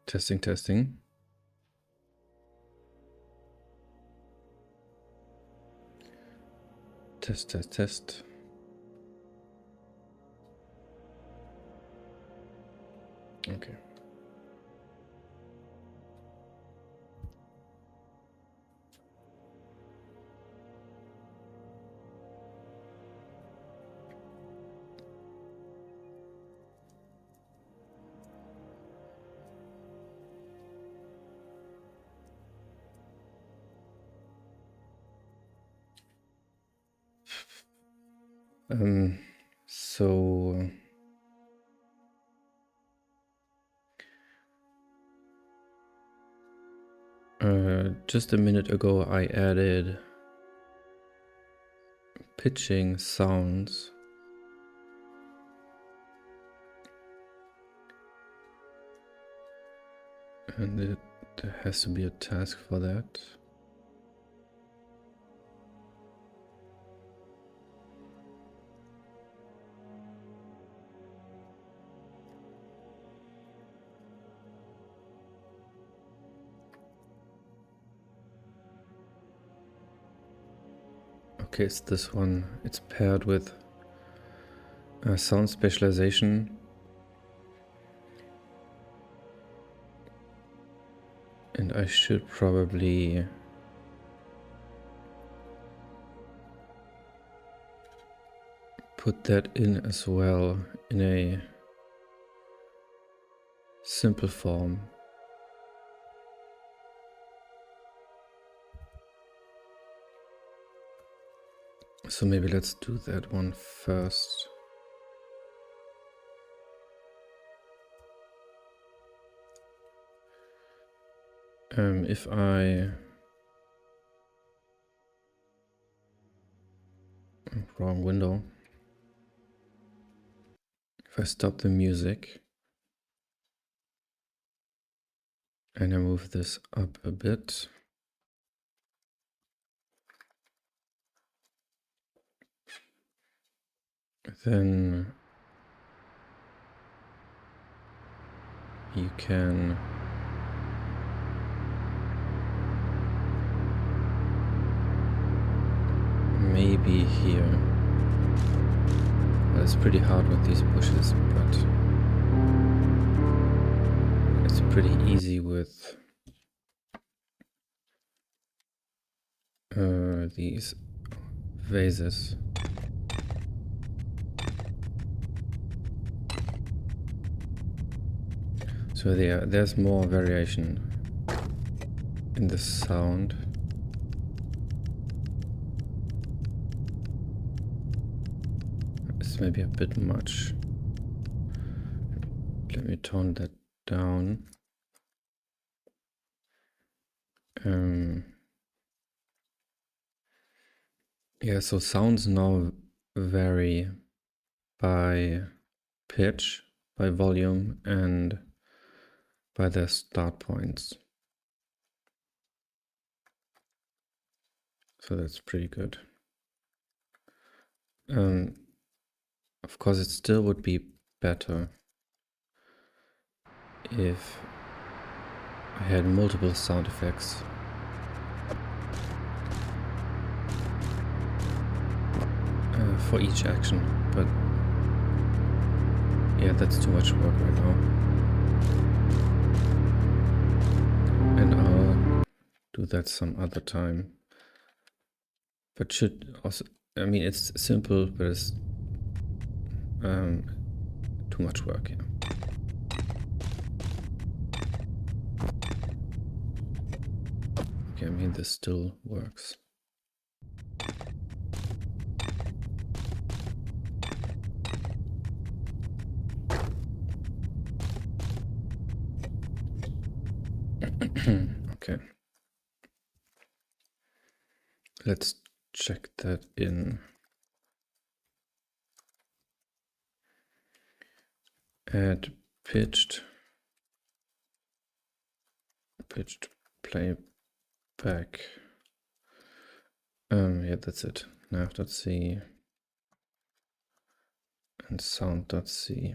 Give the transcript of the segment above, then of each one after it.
Testing, testing. Test, test, test. Okay. So just a minute ago I added pitching sounds. And there has to be a task for that. Okay, it's this one. It's paired with sound specialization. And I should probably put that in as well in a simple form. So maybe let's do that one first. If I... wrong window. If I stop the music and I move this up a bit, then you can maybe hear. Well, it's pretty hard with these bushes, but it's pretty easy with these vases. So there's more variation in the sound. It's maybe a bit much. Let me tone that down. Yeah, so sounds now vary by pitch, by volume, and by their start points. So that's pretty good. Of course, it still would be better if I had multiple sound effects. For each action, but yeah, that's too much work right now. And I'll do that some other time. But should also, I mean, it's simple, but it's too much work, yeah. Okay, I mean, this still works. Okay. Let's check that in. Add pitched playback. Yeah, that's it. Nav.c and sound.c.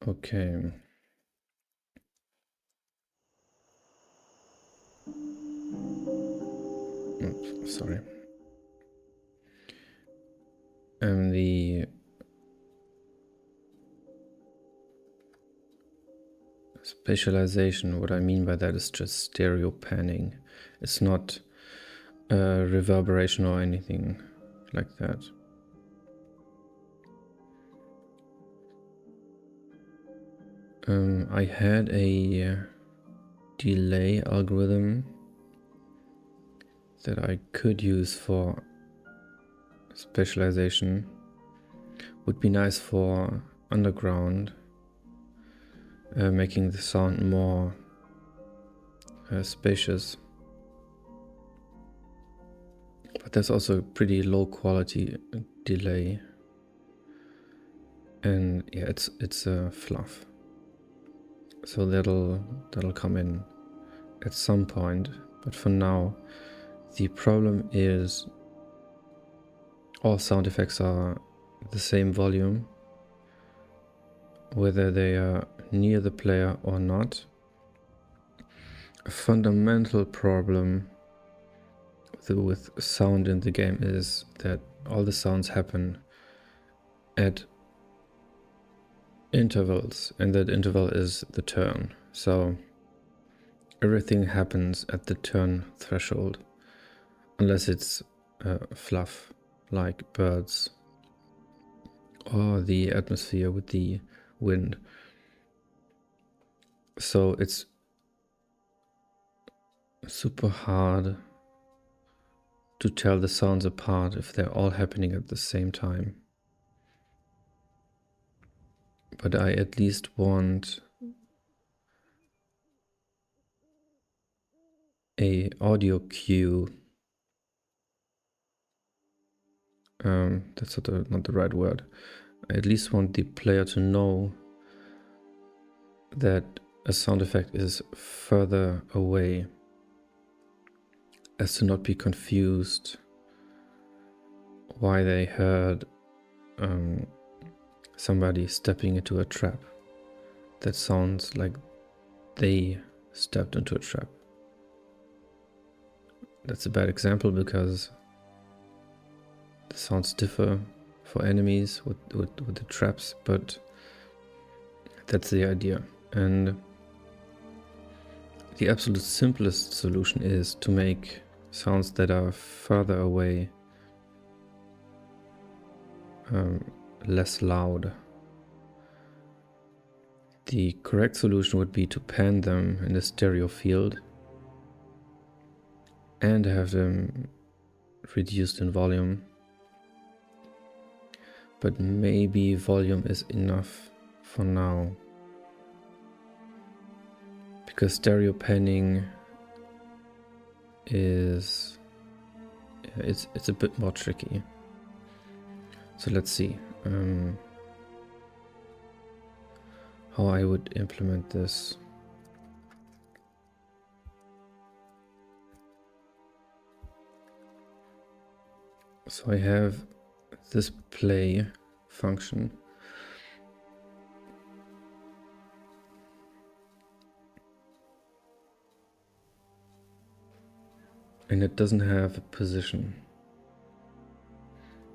Okay. Oops, sorry. The spatialization, what I mean by that is just stereo panning. It's not reverberation or anything like that. I had a delay algorithm that I could use for spatialization. Would be nice for underground, making the sound more spacious. But there's also a pretty low quality delay, and yeah, it's a fluff. So that'll come in at some point. But for now, the problem is all sound effects are the same volume, whether they are near the player or not. A fundamental problem with sound in the game is that all the sounds happen at intervals, and that interval is the turn. So everything happens at the turn threshold, unless it's fluff, like birds or the atmosphere with the wind. So it's super hard to tell the sounds apart if they're all happening at the same time. But I at least want a audio cue. That's not the right word. I at least want the player to know that a sound effect is further away, as to not be confused why they heard somebody stepping into a trap. That sounds like they stepped into a trap. That's a bad example because the sounds differ for enemies with the traps, but that's the idea. And the absolute simplest solution is to make sounds that are further away less loud. The correct solution would be to pan them in a stereo field and have them reduced in volume. But maybe volume is enough for now, because stereo panning is it's a bit more tricky. So let's see how I would implement this. So I have this play function, and it doesn't have a position,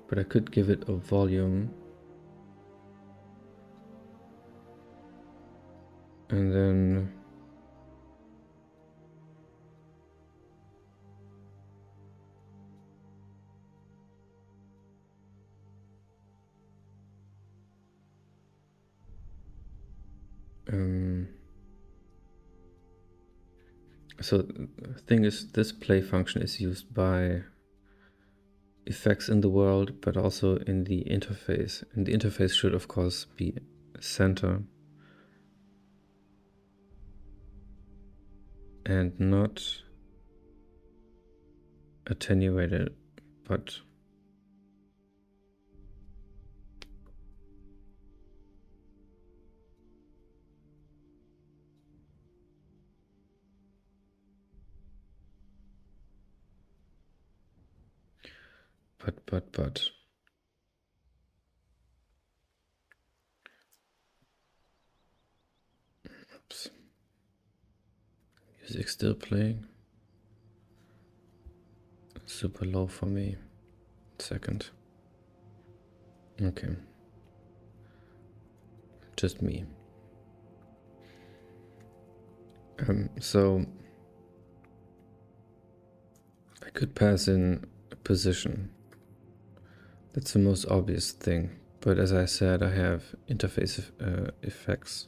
but I could give it a volume, and then so the thing is, this play function is used by effects in the world, but also in the interface. And the interface should, of course, be center and not attenuated, but but Oops. Music still playing. Super low for me. Second. Okay. Just me. So I could pass in a position. That's the most obvious thing. But as I said, I have interface effects,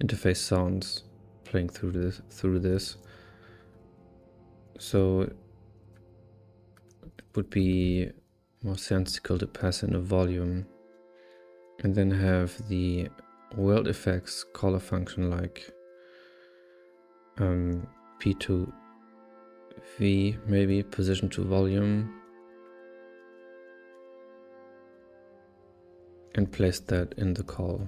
interface sounds playing through this. So it would be more sensical to pass in a volume and then have the world effects call a function like P2V, maybe position to volume, and place that in the call.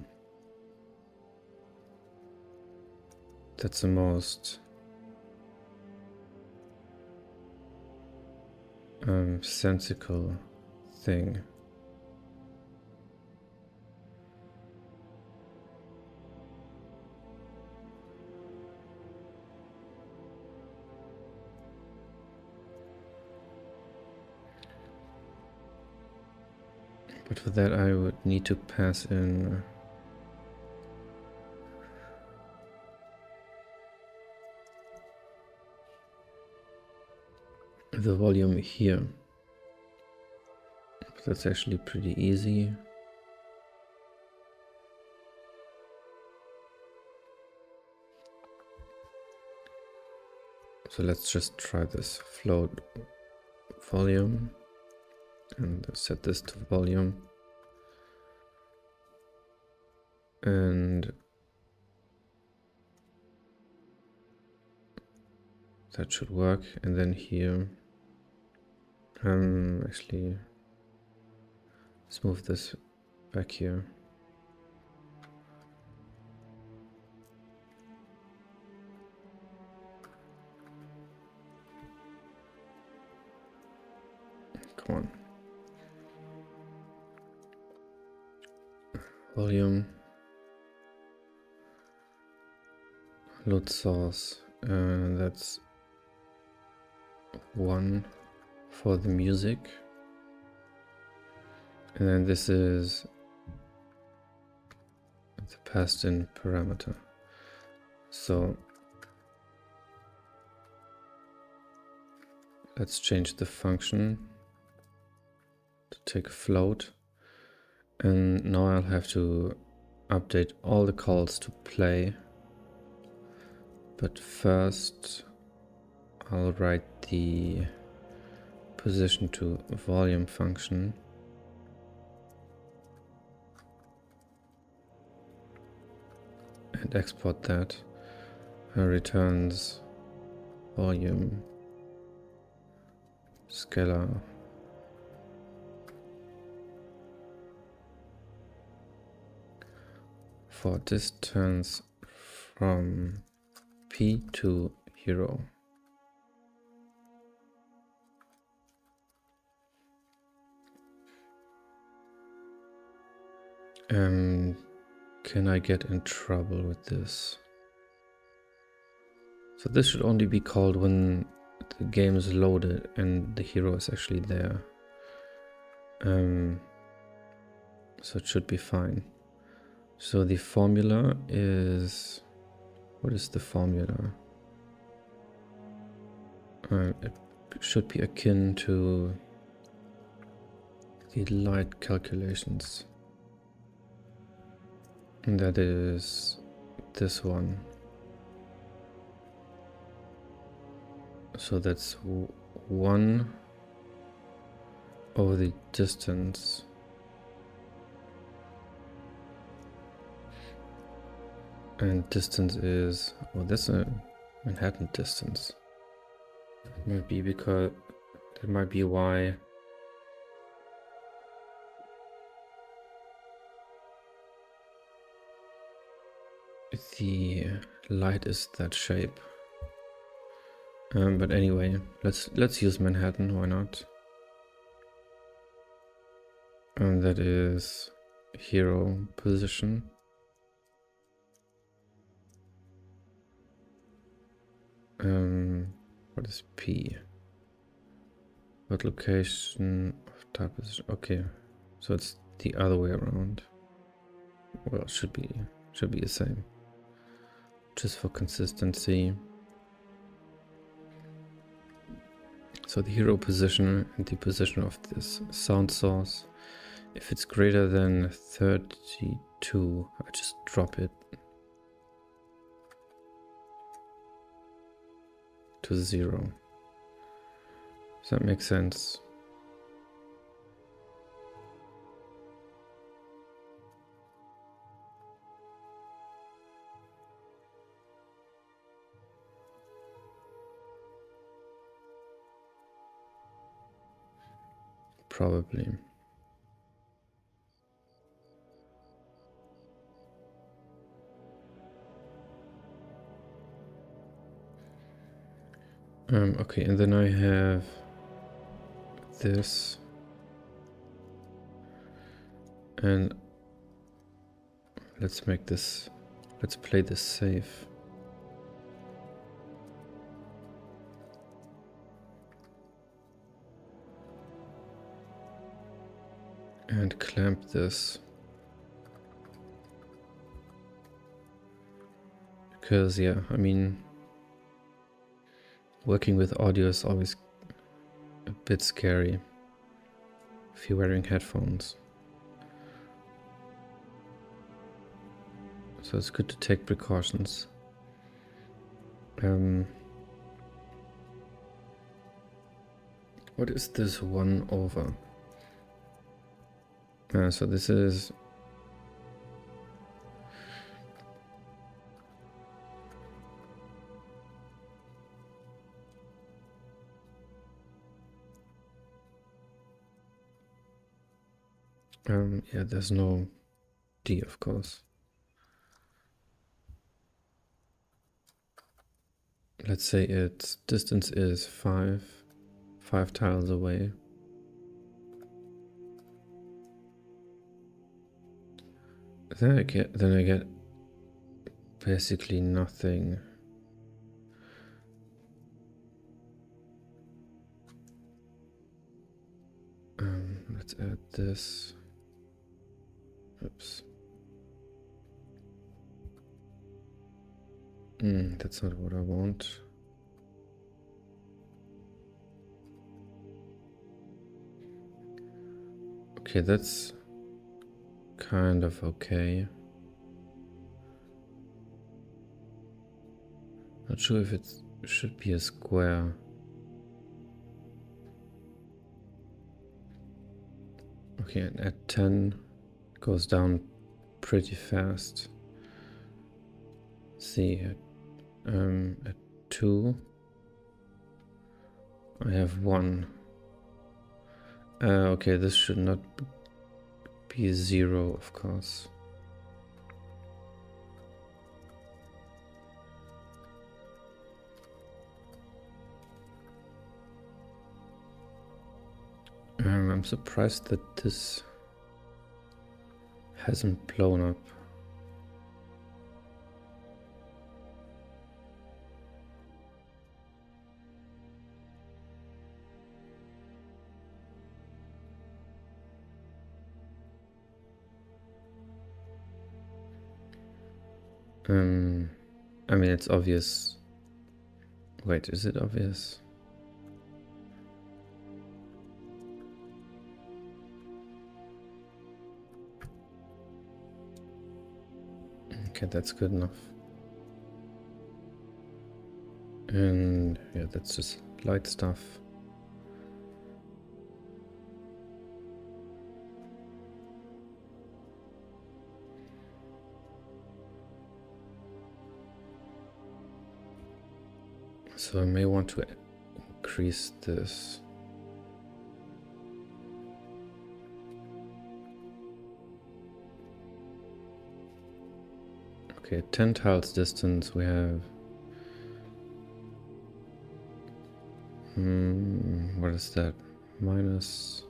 That's the most sensical thing. But for that I would need to pass in the volume here. That's actually pretty easy. So let's just try this float volume and set this to volume. And that should work. And then here, actually, let's move this back here. Come on. Volume. Load source. That's 1 for the music. And then this is the passed in parameter. So let's change the function to take a float. And now I'll have to update all the calls to play. But first I'll write the position to volume function. And export that. Returns volume scalar for distance from P to hero. Can I get in trouble with this? So this should only be called when the game is loaded and the hero is actually there. So it should be fine. So the formula is... What is the formula? It should be akin to the light calculations. And that is this one. So that's 1 over the distance. And distance is, well, that's a Manhattan distance. Maybe because that might be why the light is that shape. But anyway, let's use Manhattan. Why not? And that is hero position. What is P? What location of type position? Okay, so it's the other way around. Well, it should be the same. Just for consistency. So the hero position and the position of this sound source. If it's greater than 32, I just drop it to 0. Does that make sense? Probably. Okay, and then I have this. And let's play this safe. And clamp this. Because, yeah, I mean, working with audio is always a bit scary if you're wearing headphones. So it's good to take precautions. What is this 1 over? So this is... yeah, there's no D, of course. Let's say its distance is 5 tiles away. Then I get basically nothing. Let's add this. Oops. That's not what I want. Okay, that's kind of okay. Not sure if it should be a square. Okay, and at 10 it goes down pretty fast. See, at 2 I have 1. Okay, this should not be 0, of course. I'm surprised that this hasn't blown up. I mean, it's obvious. Wait, is it obvious? Okay, that's good enough. And yeah, that's just light stuff. So I may want to increase this. Okay, 10 tiles distance we have. What is that? Minus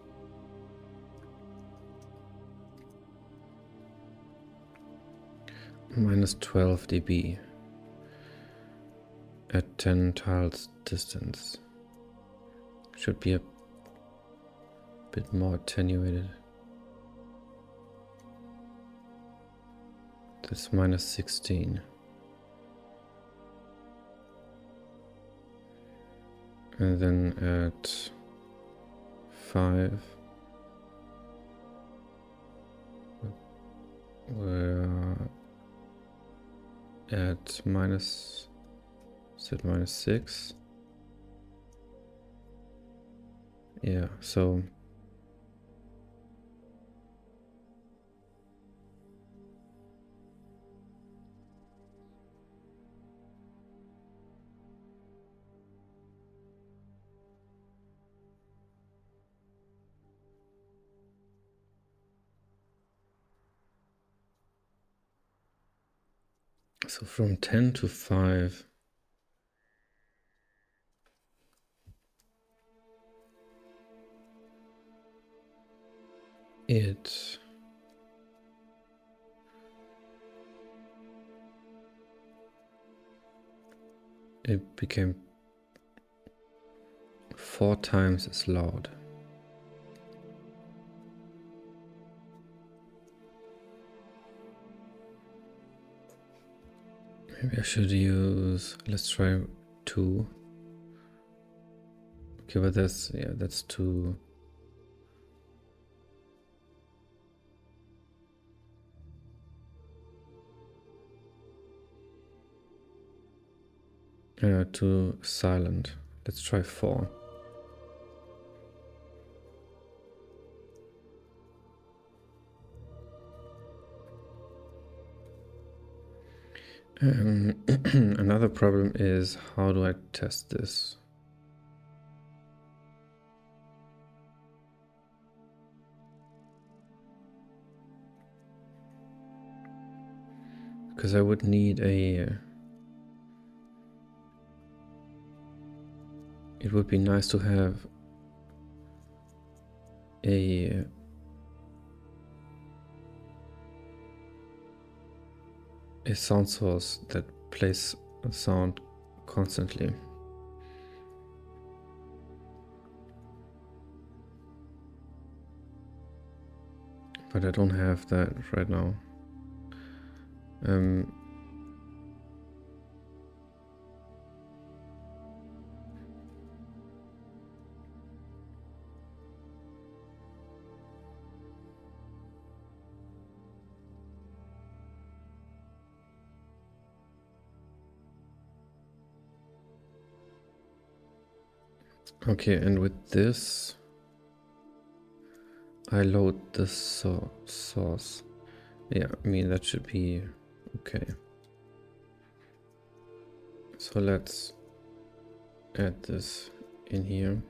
12 dB. at 10 tiles distance. Should be a bit more attenuated. That's minus 16. And then at 5, we're at minus, is it minus 6? Yeah, so from 10 to 5, it became 4 times as loud. Maybe I should use, let's try 2. Okay, but that's, yeah, that's 2. Too silent. Let's try 4. Another problem is, how do I test this? Because I would need a... it would be nice to have a sound source that plays a sound constantly. But I don't have that right now. Okay, and with this, I load the source. Yeah, I mean, that should be okay. So let's add this in here.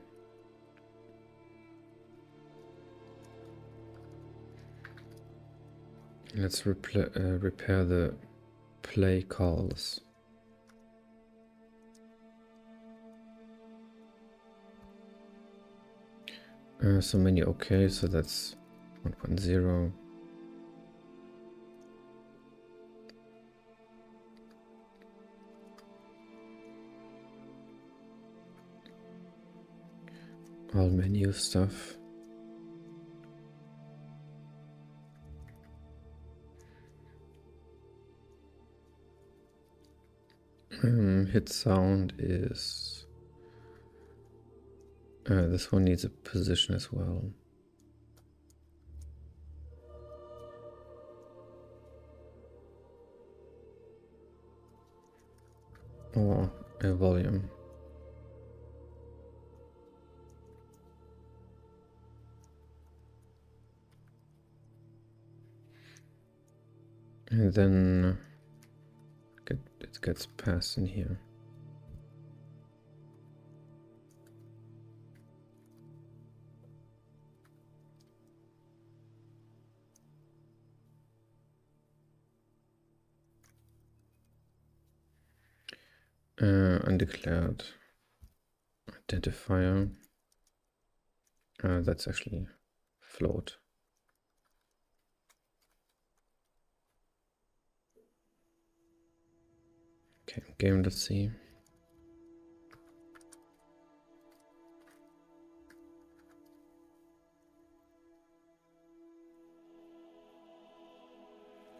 Let's repair the play calls. So many okay, so that's 1.0. All menu stuff. Hit sound is... this one needs a position as well. Or a volume. And then it gets passed in here. Undeclared identifier. That's actually float. Okay, game, let's see.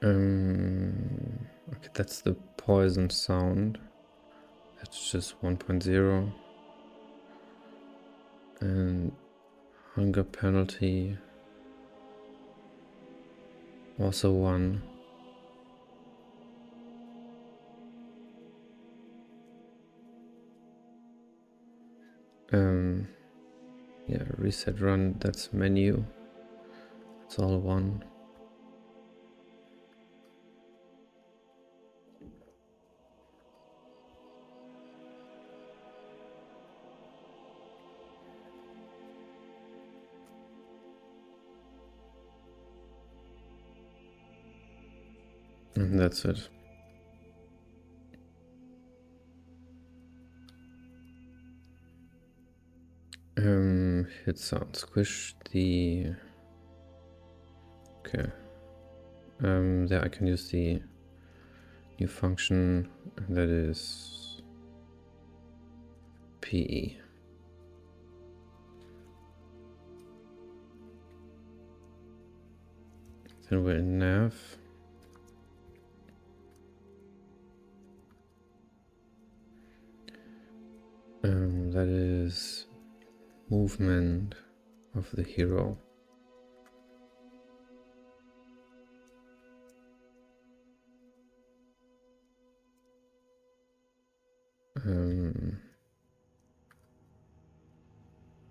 Okay, that's the poison sound. That's just 1.0. And hunger penalty also 1. Yeah, reset run, that's menu. It's all 1. And that's it. Hit sound squish the... Okay. There I can use the new function that is PE. Then we're in nav. That is movement of the hero.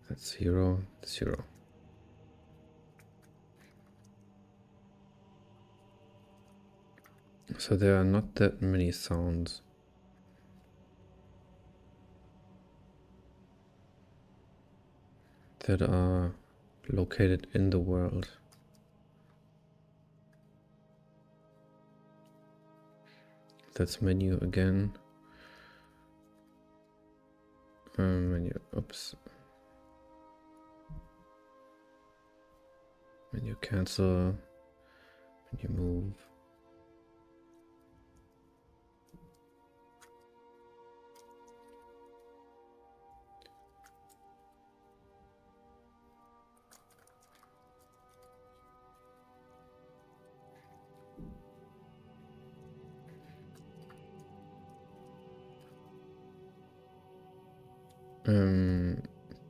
That's 0, 0. So there are not that many sounds. That are located in the world. That's menu again. Menu, oops. Menu cancel. Menu move.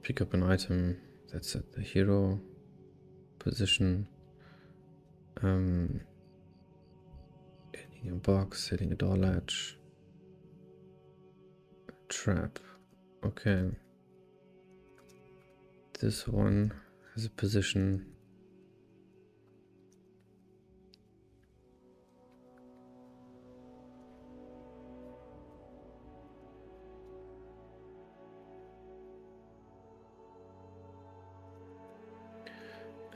Pick up an item that's at the hero position. Hitting a box, hitting a door latch. Trap. Okay. This one has a position.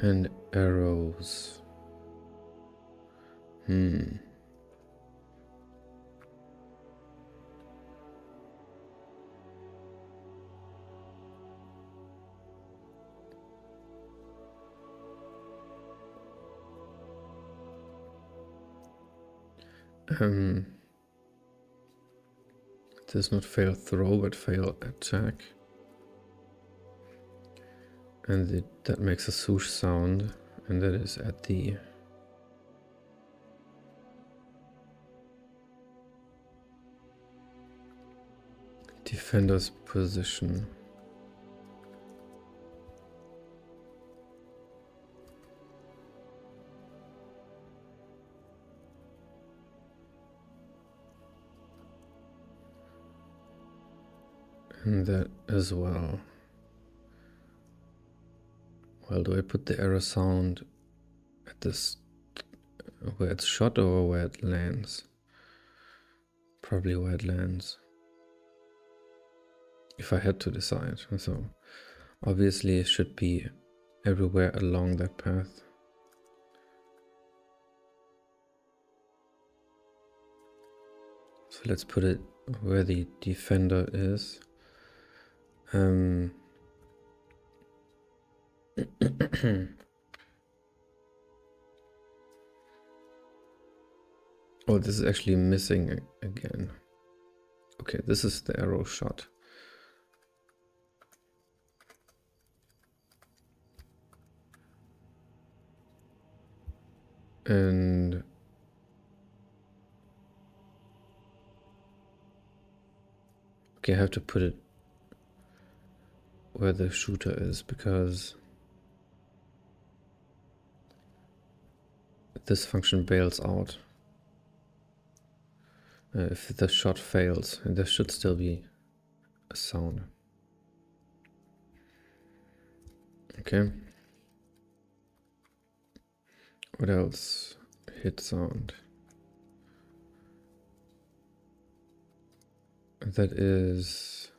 And arrows. Does not fail throw, but fail attack. And that makes a swoosh sound, and that is at the defender's position. And that as well. Well, do I put the arrow sound at this where it's shot or where it lands? Probably where it lands. If I had to decide. So obviously it should be everywhere along that path. So let's put it where the defender is. Oh, this is actually missing again. Okay, this is the arrow shot. And Okay, I have to put it where the shooter is, because this function bails out. If the shot fails, and there should still be a sound. Okay. What else? Hit sound. That is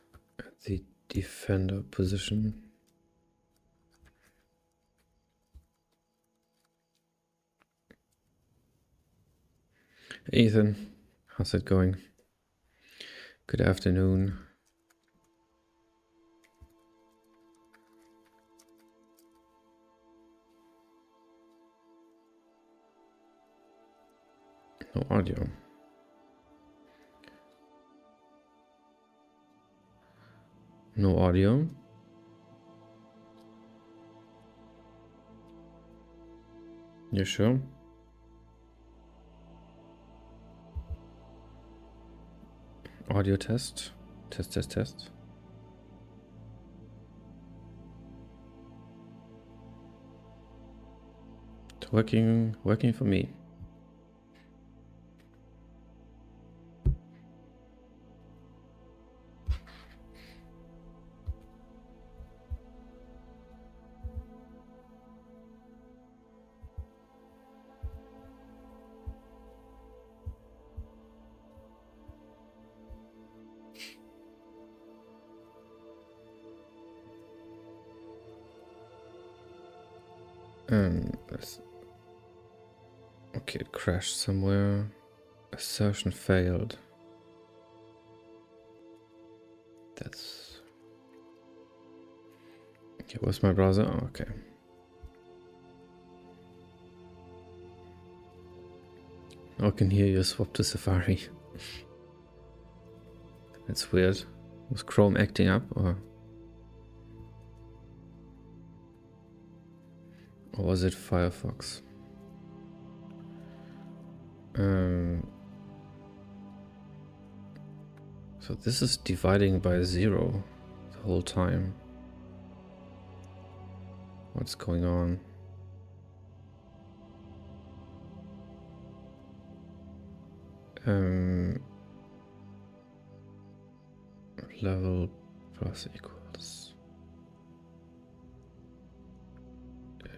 the defender position. Ethan, how's it going? Good afternoon. No audio. No audio. You sure? Audio test. Test, test, test. It's working for me. Okay, it crashed somewhere. Assertion failed. That's... Okay, where's my browser? Oh, okay. I can hear you swap to Safari. That's weird. Was Chrome acting up, or was it Firefox? So this is dividing by 0 the whole time. What's going on? Level plus equals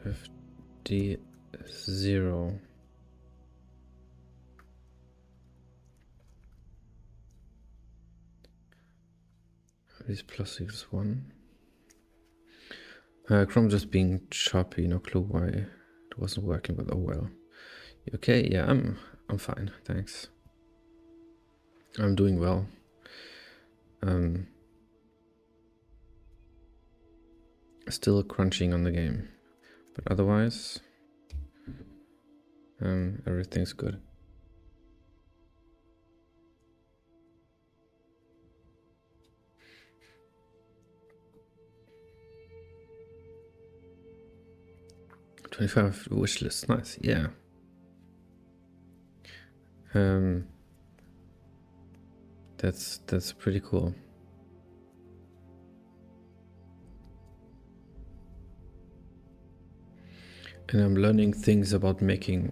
fd 0. Is plus equals 1. Chrome just being choppy, no clue why it wasn't working, but oh well. Okay, yeah, I'm fine, thanks. I'm doing well. Still crunching on the game, but otherwise, everything's good. $25 wish list, nice, yeah. That's pretty cool. And I'm learning things about releasing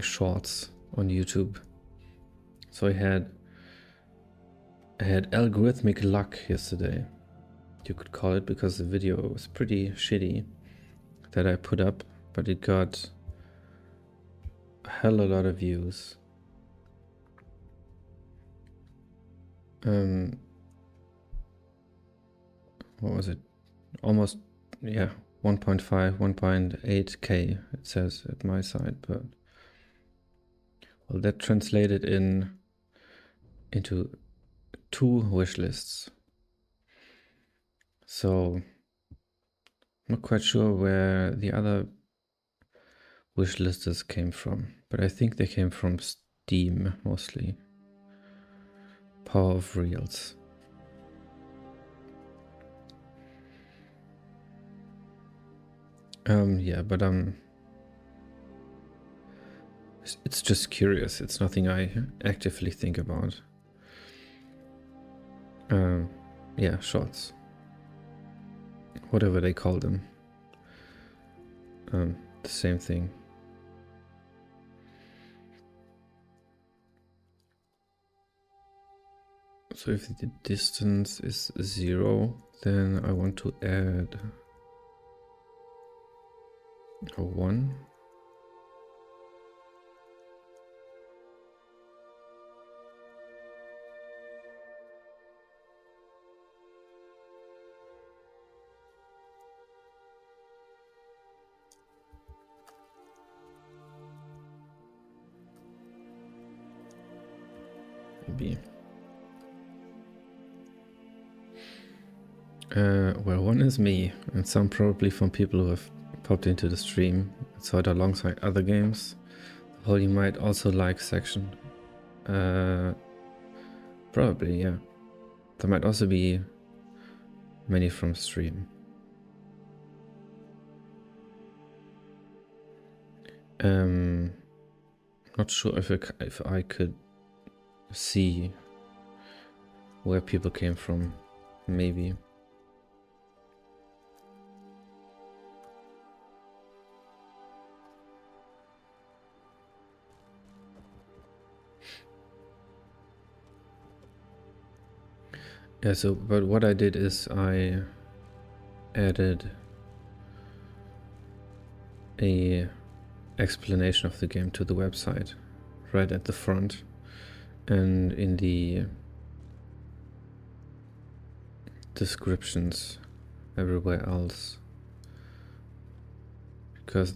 shorts on YouTube. So I had algorithmic luck yesterday, you could call it, because the video was pretty shitty that I put up, but it got a hell of a lot of views. What was it? Almost, yeah, 1.5, 1.8K it says at my side, but well, that translated into 2 wish lists. So I'm not quite sure where the other wish listers came from, but I think they came from Steam mostly. Power of Reels. Yeah, but it's just curious. It's nothing I actively think about. Yeah, shorts. Whatever they call them. The same thing. So if the distance is 0, then I want to add a 1. Maybe. Well, 1 is me, and some probably from people who have popped into the stream and saw it alongside other games. The whole you might also like section. Probably, yeah. There might also be many from stream. Not sure if I could see where people came from. Maybe. Yeah, so, but what I did is I added a explanation of the game to the website right at the front, and in the descriptions everywhere else, because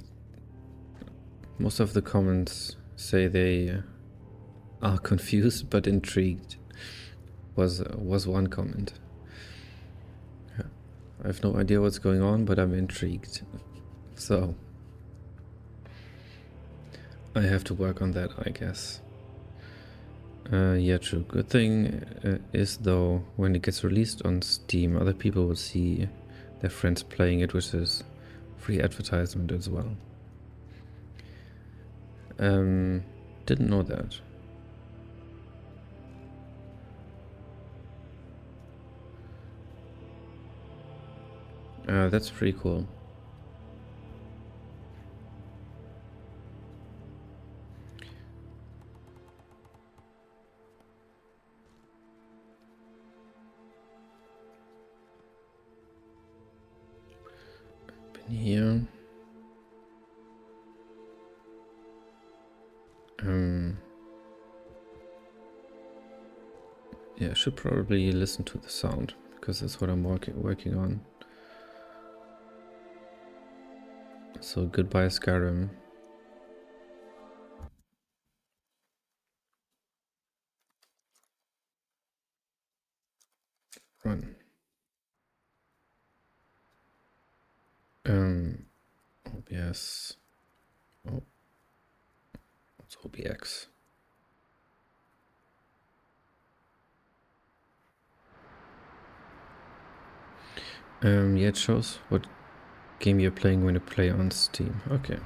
most of the comments say they are confused but intrigued was one comment. Yeah. I have no idea what's going on, but I'm intrigued, so I have to work on that, I guess. Yeah, true. Good thing is, though, when it gets released on Steam, other people will see their friends playing it, which is free advertisement as well. Didn't know that. That's pretty cool. Been here. Yeah, I should probably listen to the sound, because that's what I'm working on. So goodbye, Skyrim. Run. OBS. Oh, what's OBX? Yeah, it shows what game you're playing when you play on Steam. Okay.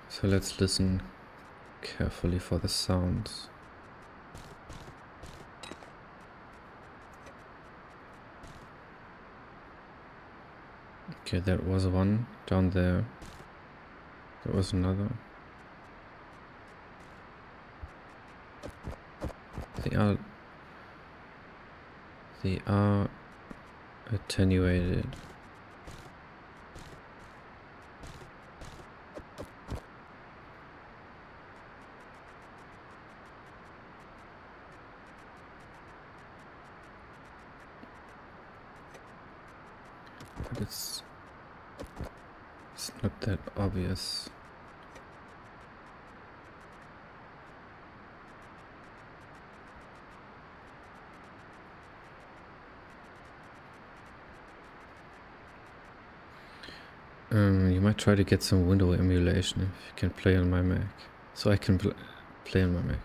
So let's listen carefully for the sounds. Okay, that was one down there. There was another. They are attenuated. But it's not that obvious. You might try to get some window emulation if you can play on my Mac. So I can play on my Mac.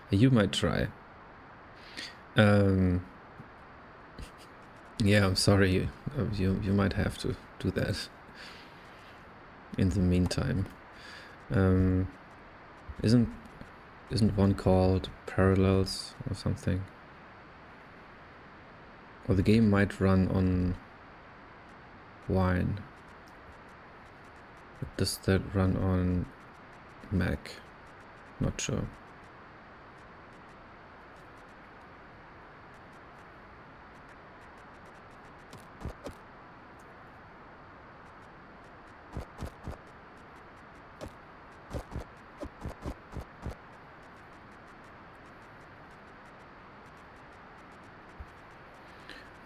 You might try. Yeah, I'm sorry. You might have to do that. in the meantime. Isn't one called Parallels or something? Or the game might run on Wine. But does that run on Mac? Not sure.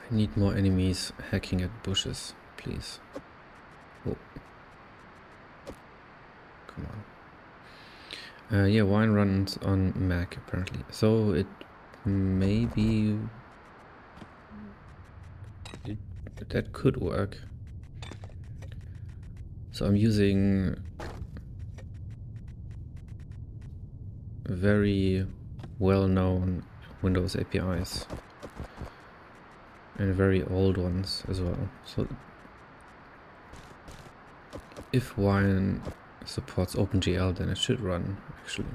I need more enemies hacking at bushes, please. Oh. Come on. Yeah, Wine runs on Mac apparently. So it maybe... that could work. So I'm using very well-known Windows APIs. And very old ones as well. So if Wine supports OpenGL, then it should run, actually.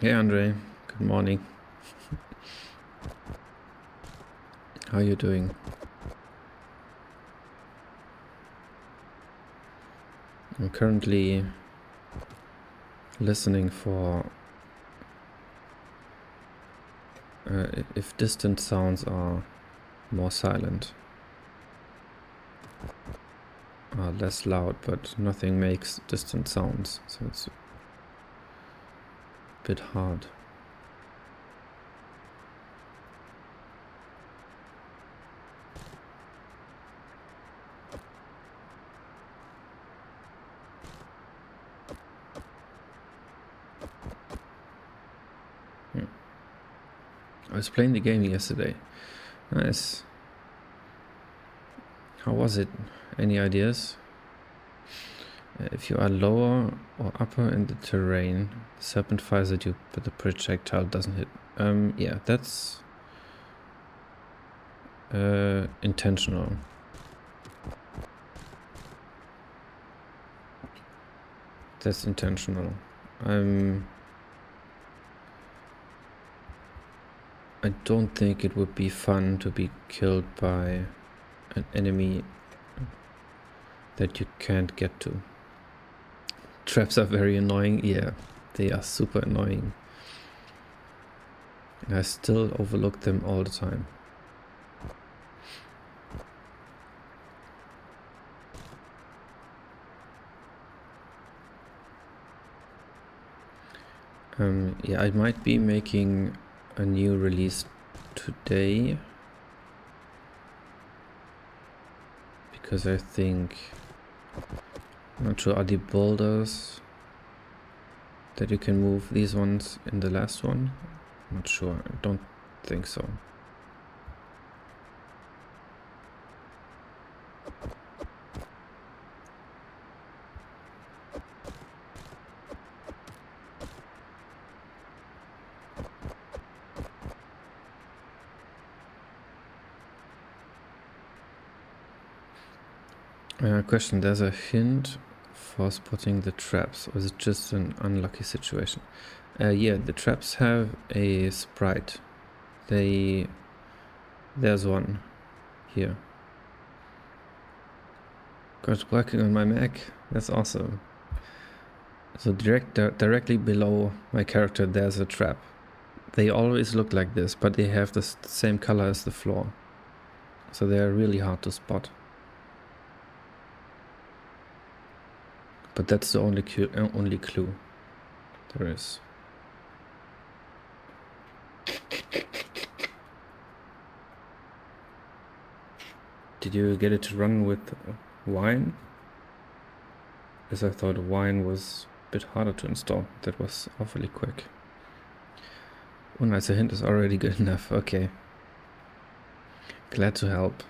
Hey Andre, good morning. How are you doing? I'm currently listening for if distant sounds are more silent, are less loud, but nothing makes distant sounds, so it's a bit hard. I was playing the game yesterday. Nice. How was it? Any ideas? If you are lower or upper in the terrain, the serpent fires at you, but the projectile doesn't hit. Yeah, that's intentional. That's intentional. I don't think it would be fun to be killed by an enemy that you can't get to. Traps are very annoying. Yeah, they are super annoying. And I still overlook them all the time. Yeah, I might be making a new release today. Because I think... I'm not sure, are the boulders that you can move these ones in the last one? I'm not sure, I don't think so. Question, there's a hint for spotting the traps, or is it just an unlucky situation? Yeah, the traps have a sprite. There's one here. Got working on my Mac, that's awesome. So directly below my character there's a trap. They always look like this, but they have the same color as the floor. So they're really hard to spot. But that's the only clue there is. Did you get it to run with Wine? As I thought Wine was a bit harder to install. That was awfully quick. Oh nice, a hint is already good enough. Okay. Glad to help.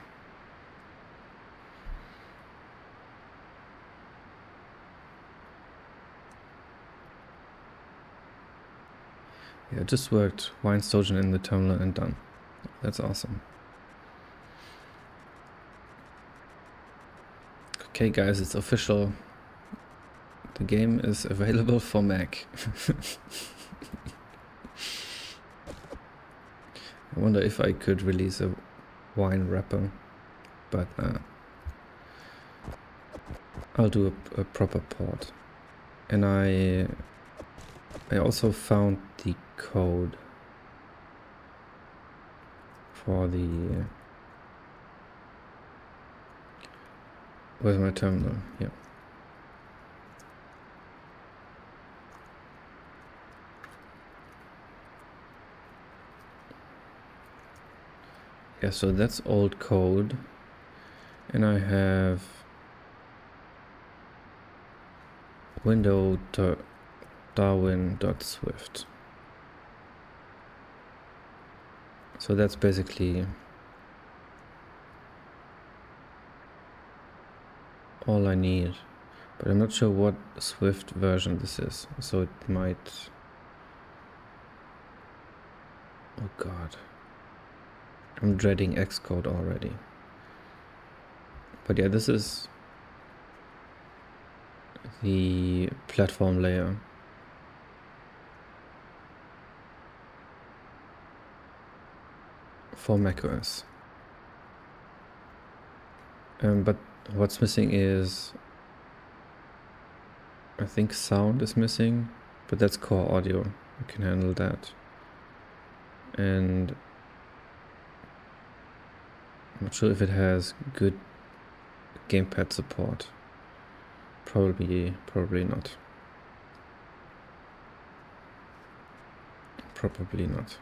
Yeah, it just worked. Wine Stojan in the terminal and done. That's awesome. Okay guys, it's official. The game is available for Mac. I wonder if I could release a wine wrapper, but I'll do a proper port. And I also found the code for the... where's my terminal? Yeah. Yeah, so that's old code. And I have window darwin.swift. So that's basically all I need. But I'm not sure what Swift version this is. So it might... oh god. I'm dreading Xcode already. But yeah, this is the platform layer. For macOS. But what's missing is... I think sound is missing. But that's core audio. You can handle that. And... I'm not sure if it has good gamepad support. Probably not. Probably not.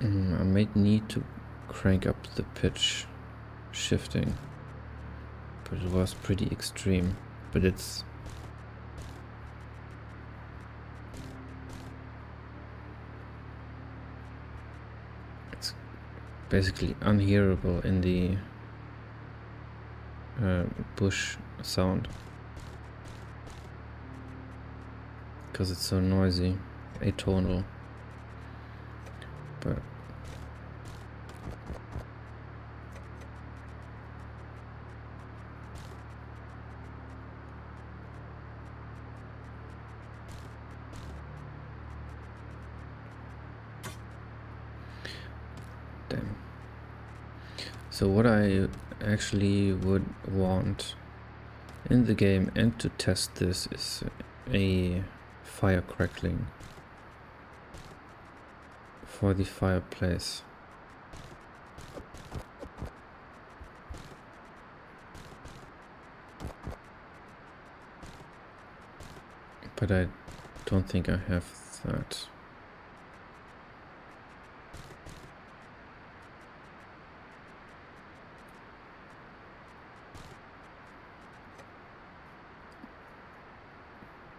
I might need to crank up the pitch shifting, but it was pretty extreme. But it's basically unhearable in the bush sound because it's so noisy, atonal. But damn. So what I actually would want in the game and to test this is a fire crackling for the fireplace. But I don't think I have that.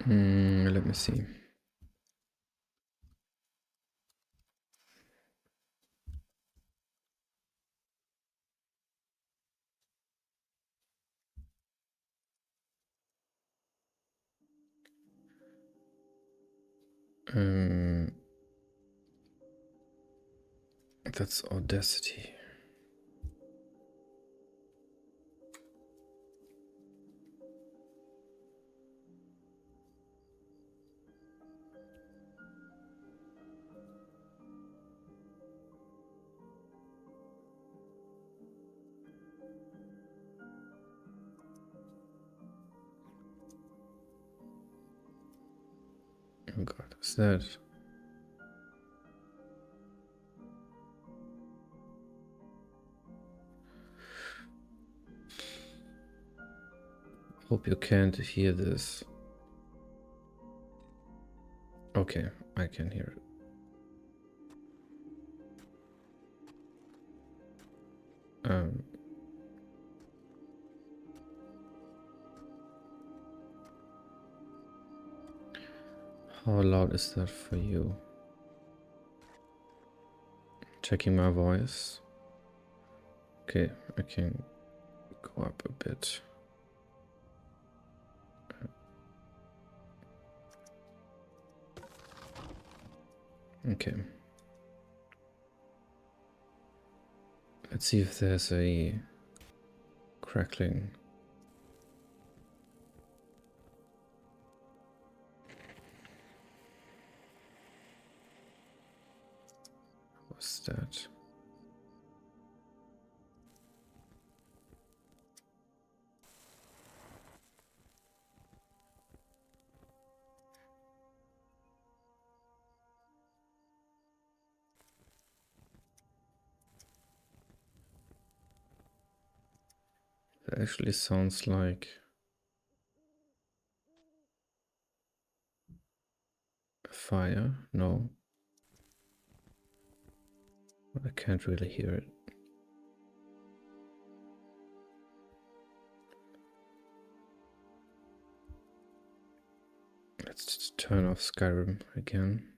Let me see. That's Audacity. Oh god, is that... Hope you can't hear this. Okay, I can hear it. How loud is that for you? Checking my voice. Okay, I can go up a bit. Okay. Let's see if there's a crackling. What's that? That actually sounds like a fire. No, I can't really hear it. Let's just turn off Skyrim again.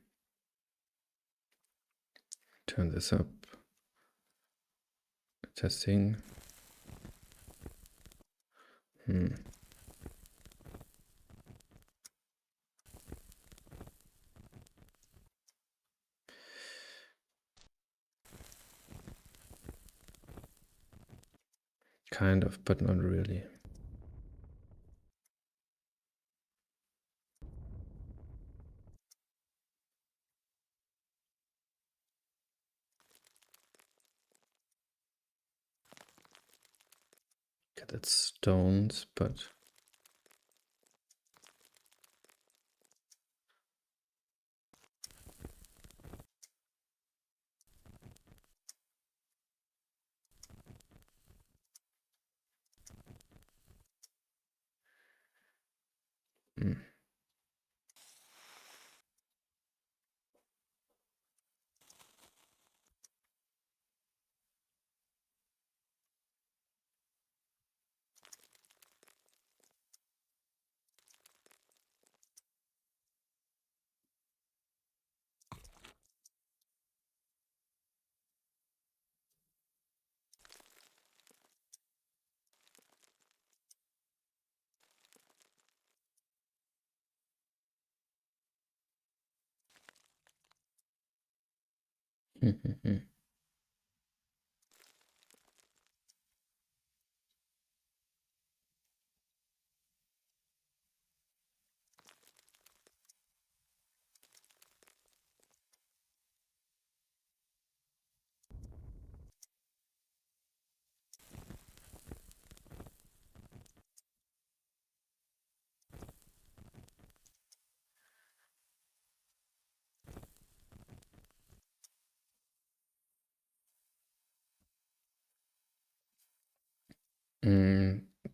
Turn this up. Testing. Kind of, but not really. Okay, that's stones, but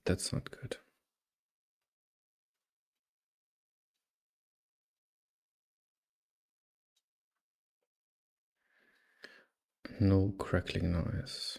that's not good. No crackling noise.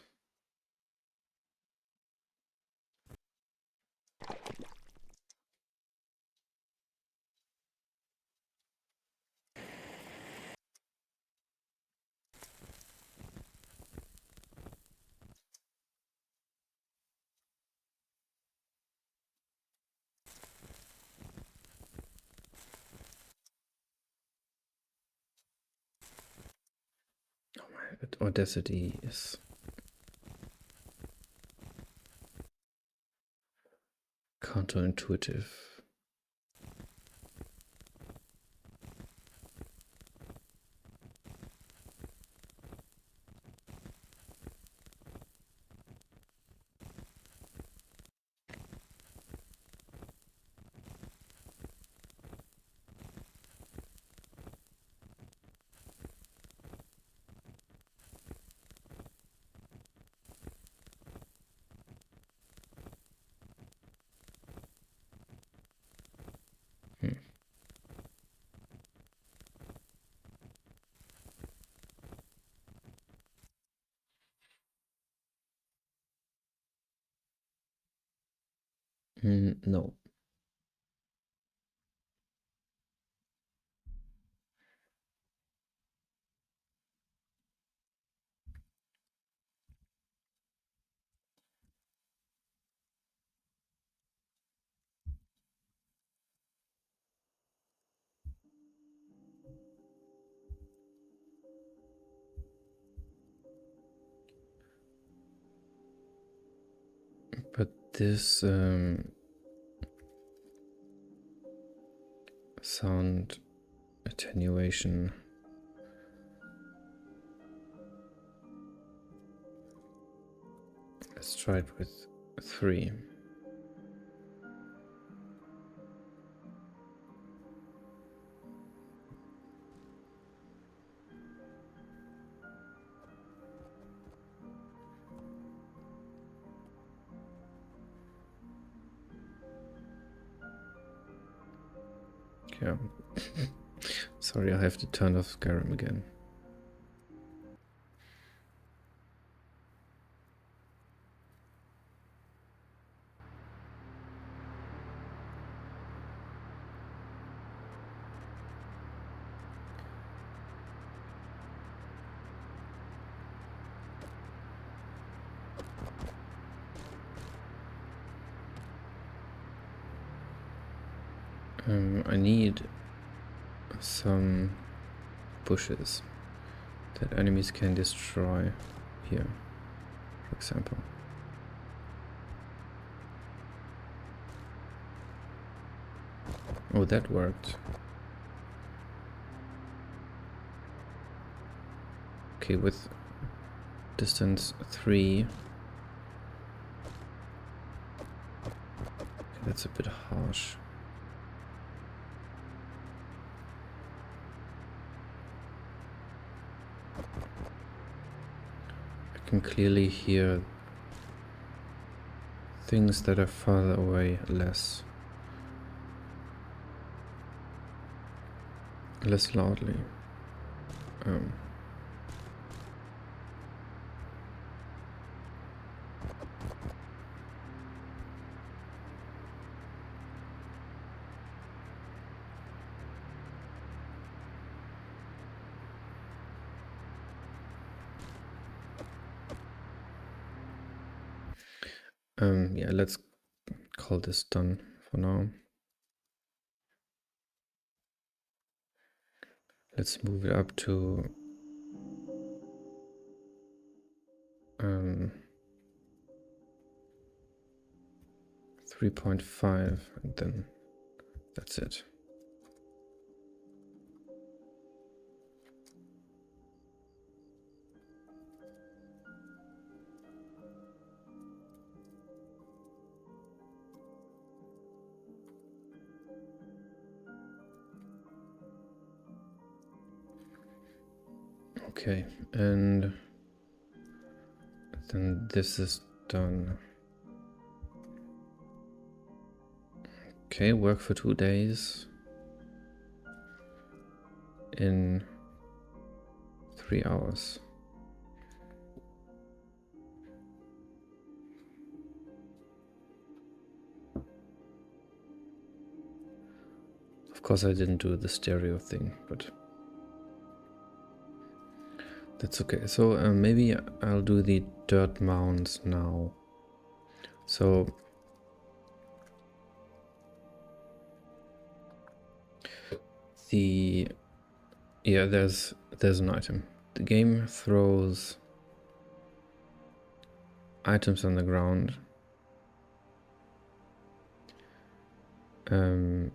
Oh my, that Audacity is counterintuitive. No. But this sound attenuation, let's try it with 3. Yeah. Sorry, I have to turn off Skyrim again. I need some bushes that enemies can destroy here, for example. Oh, that worked. Okay, with distance 3. Okay, that's a bit harsh. I can clearly hear things that are farther away less loudly. Yeah, let's call this done for now. Let's move it up to 3.5, and then that's it. Okay, and then this is done. Okay, work for 2 days in 3 hours. Of course I didn't do the stereo thing, but that's okay. So maybe I'll do the dirt mounds now. So there's an item. The game throws items on the ground, and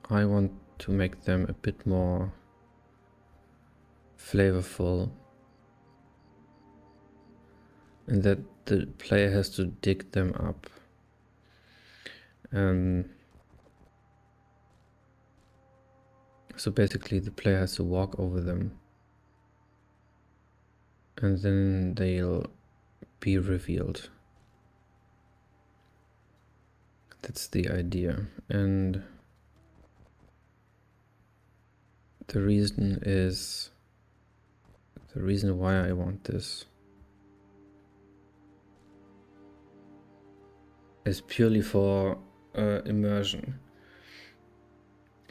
I want to make them a bit more flavorful, and that the player has to dig them up. So basically the player has to walk over them, and then they'll be revealed. That's the idea. And the reason why I want this is purely for immersion,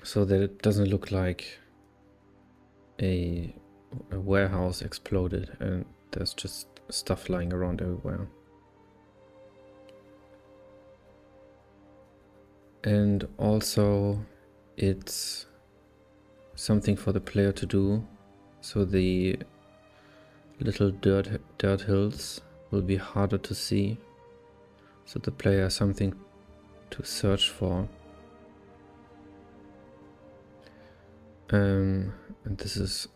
so that it doesn't look like a warehouse exploded and there's just stuff lying around everywhere. And also it's something for the player to do, so the little dirt hills will be harder to see, so the player has something to search for. And this is,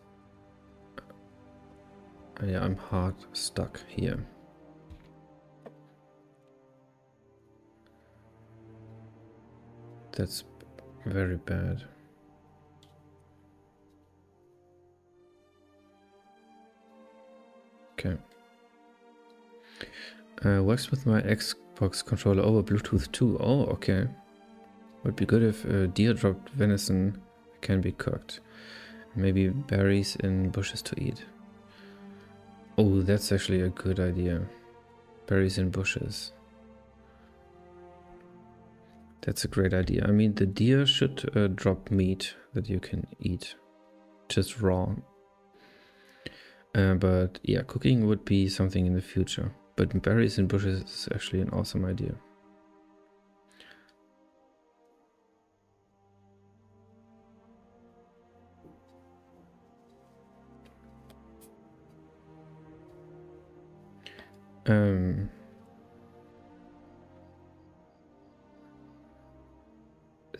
yeah, I'm hard stuck here. That's very bad. Okay. Works with my Xbox controller over Bluetooth too. Oh, okay. Would be good if deer dropped venison can be cooked. Maybe berries in bushes to eat. Oh, that's actually a good idea. Berries in bushes. That's a great idea. I mean, the deer should drop meat that you can eat, just raw. But yeah, cooking would be something in the future. But berries in bushes is actually an awesome idea.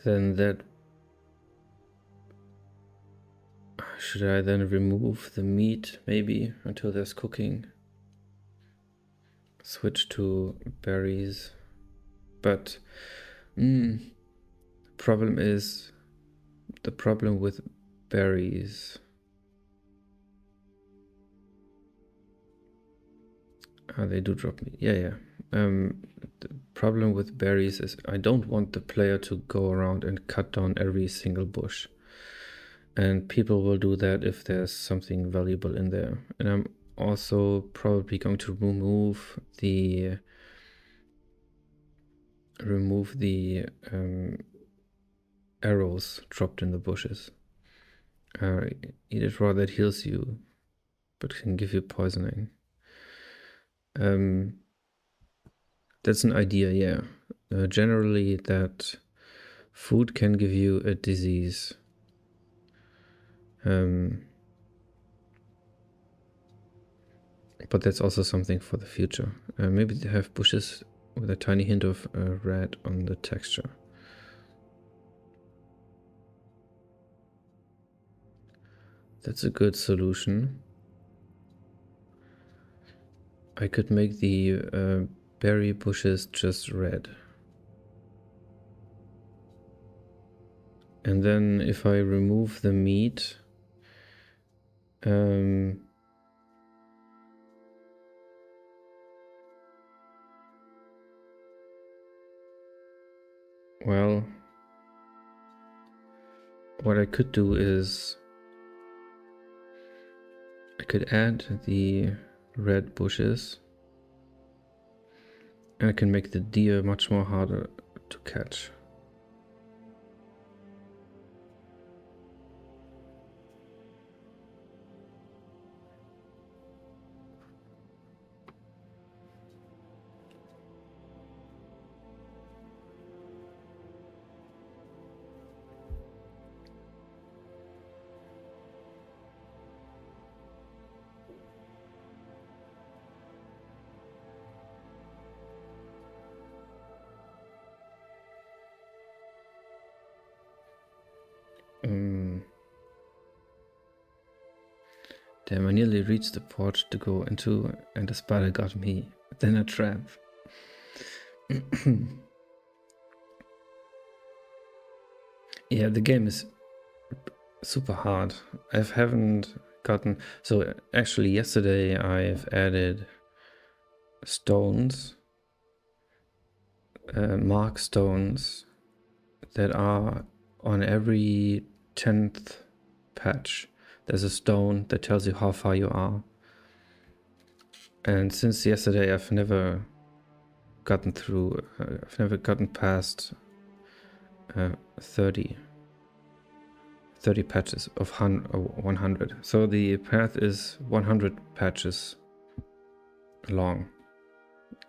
Then that... Should I then remove the meat, maybe, until there's cooking? Switch to berries. But... problem is... The problem with berries... they do drop meat. Yeah. The problem with berries is I don't want the player to go around and cut down every single bush. And people will do that if there's something valuable in there. And I'm also probably going to remove the arrows dropped in the bushes. Eat it raw, that heals you, but can give you poisoning. That's an idea, yeah. Generally, that food can give you a disease. But that's also something for the future. Maybe they have bushes with a tiny hint of red on the texture. That's a good solution. I could make the berry bushes just red. And then if I remove the meat, well, what I could do is I could add the red bushes, and I can make the deer much more harder to catch. Damn, I nearly reached the porch to go into, and the spider got me. Then a trap. Yeah, the game is super hard. I haven't gotten... So actually yesterday I've added stones, mark stones, that are on every 10th patch. There's a stone that tells you how far you are. And since yesterday I've never gotten through, I've never gotten past 30 patches of 100. So the path is 100 patches long.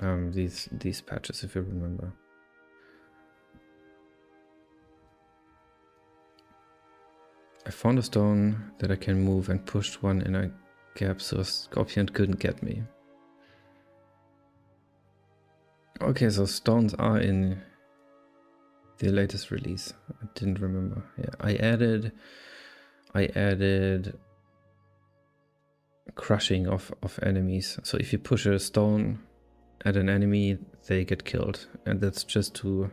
These patches, if you remember. I found a stone that I can move and pushed one in a gap so a scorpion couldn't get me. Okay, so stones are in the latest release. I didn't remember. Yeah, I added crushing of enemies. So if you push a stone at an enemy, they get killed. And that's just to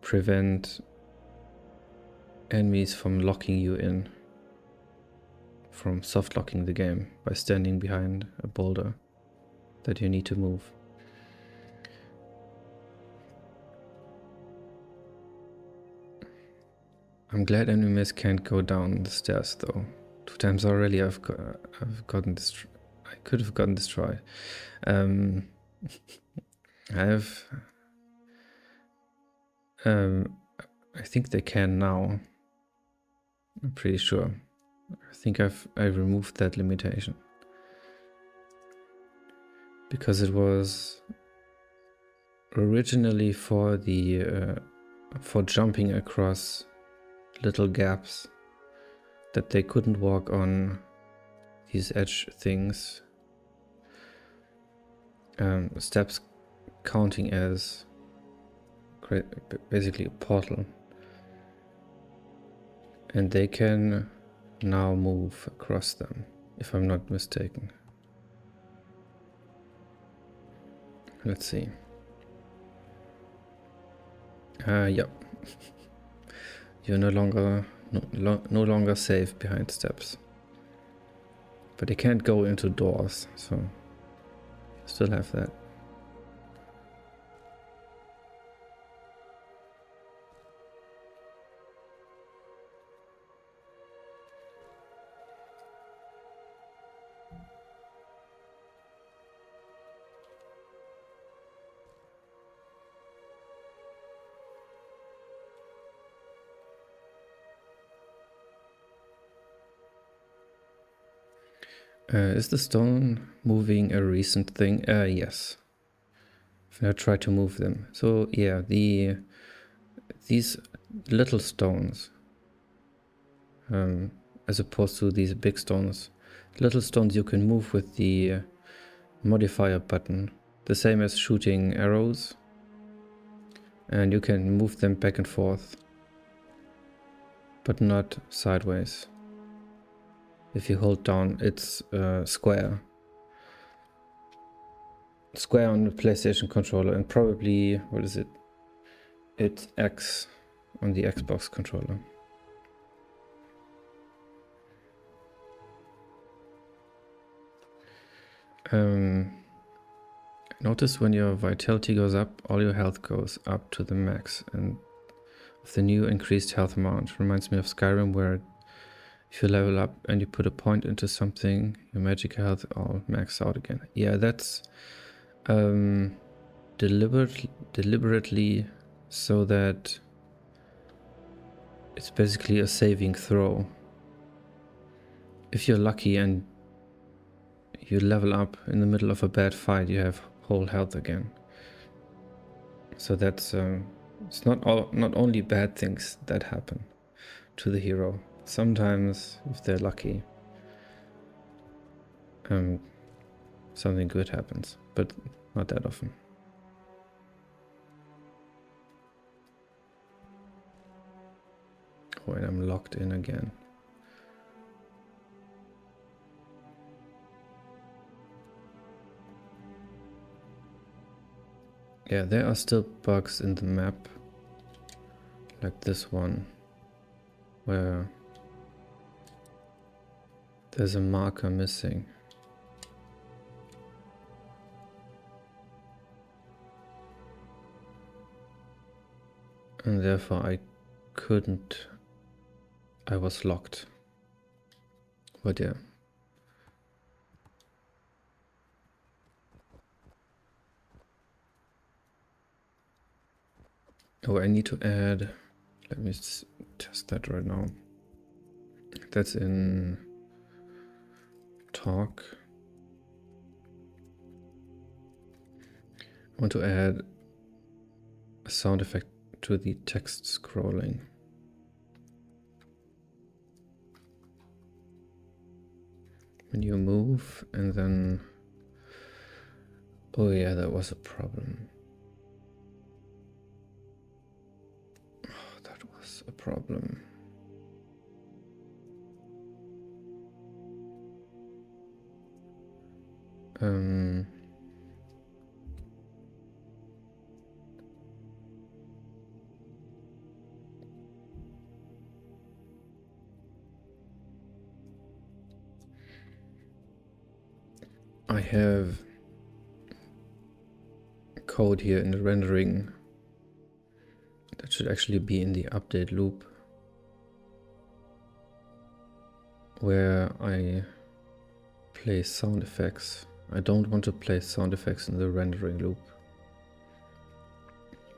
prevent enemies from locking you in. From soft locking the game by standing behind a boulder that you need to move. I'm glad enemies can't go down the stairs though. 2 times already I've gotten destroyed. I could have gotten destroyed. I think they can now. I'm pretty sure. I think I removed that limitation. Because it was originally for the for jumping across little gaps that they couldn't walk on these edge things. Steps counting as basically a portal. And they can now move across them, if I'm not mistaken. Let's see. Yep. You're no longer safe behind steps. But they can't go into doors, so still have that. Is the stone moving a recent thing? Yes. If I try to move them. So yeah, these little stones, as opposed to these big stones, little stones you can move with the modifier button, the same as shooting arrows, and you can move them back and forth, but not sideways. If you hold down, it's square on the PlayStation controller, and probably, what is it? It's X on the Xbox controller. Notice when your vitality goes up, all your health goes up to the max, and of the new increased health amount. Reminds me of Skyrim, where if you level up and you put a point into something, your magic health all max out again. Yeah, that's deliberately so that it's basically a saving throw. If you're lucky and you level up in the middle of a bad fight, you have whole health again. So that's it's not only bad things that happen to the hero. Sometimes, if they're lucky, something good happens, but not that often. Oh, and I'm locked in again. Yeah, there are still bugs in the map, like this one, where there's a marker missing. And therefore I was locked. But yeah. Oh, I need to add, let me test that right now. That's in talk. I want to add a sound effect to the text scrolling. When you move and then, oh yeah, that was a problem. Oh, that was a problem. I have code here in the rendering that should actually be in the update loop, where I play sound effects. I don't want to play sound effects in the rendering loop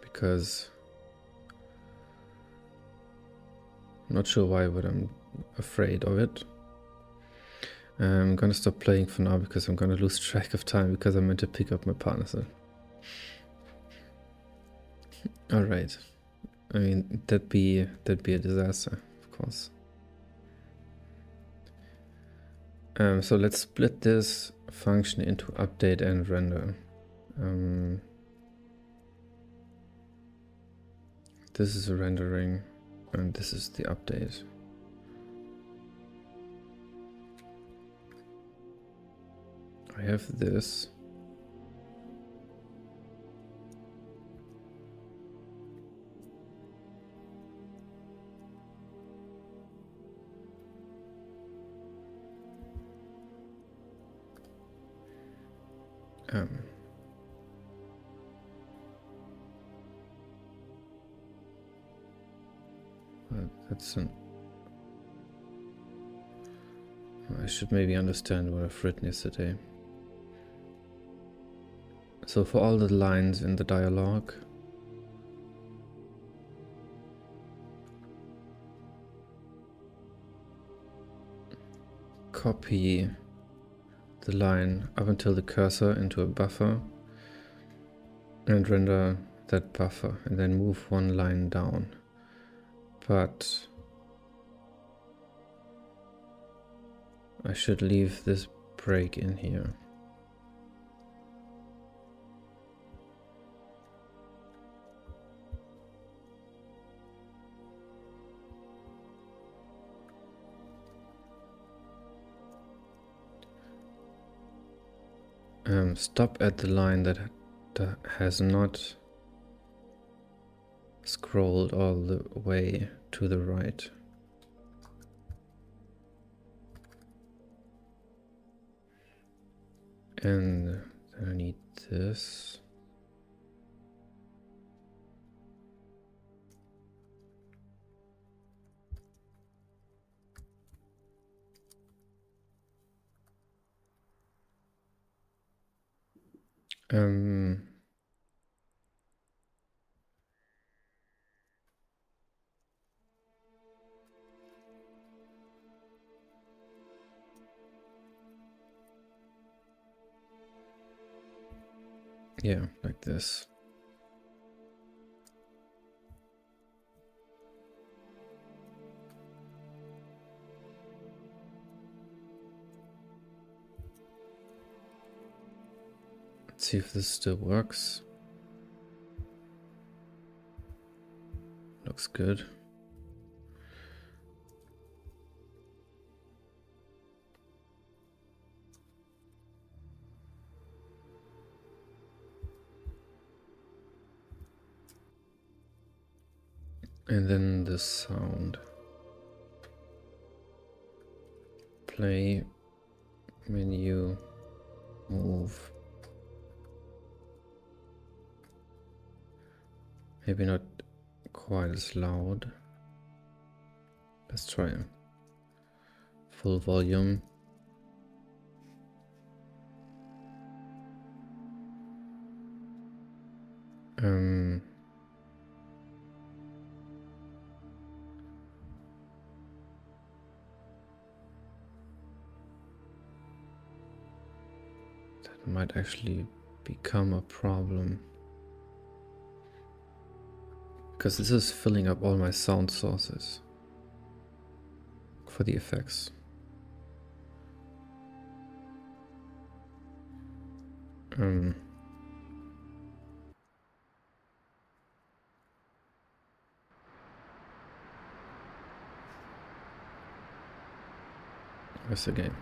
because I'm not sure why, but I'm afraid of it. I'm gonna stop playing for now because I'm gonna lose track of time because I'm meant to pick up my partner soon. Alright. I mean, that'd be a disaster, of course. So let's split this function into update and render. This is a rendering and this is the update. I have this. That's an... I should maybe understand what I've written yesterday. So for all the lines in the dialogue, copy the line up until the cursor into a buffer and render that buffer and then move one line down. But I should leave this break in here. Stop at the line that has not scrolled all the way to the right. And then I need this. Yeah, like this. Let's see if this still works. Looks good. And then the sound. Play, menu, move. Maybe not quite as loud. Let's try full volume. might actually become a problem. Because this is filling up all my sound sources for the effects. Where's the game?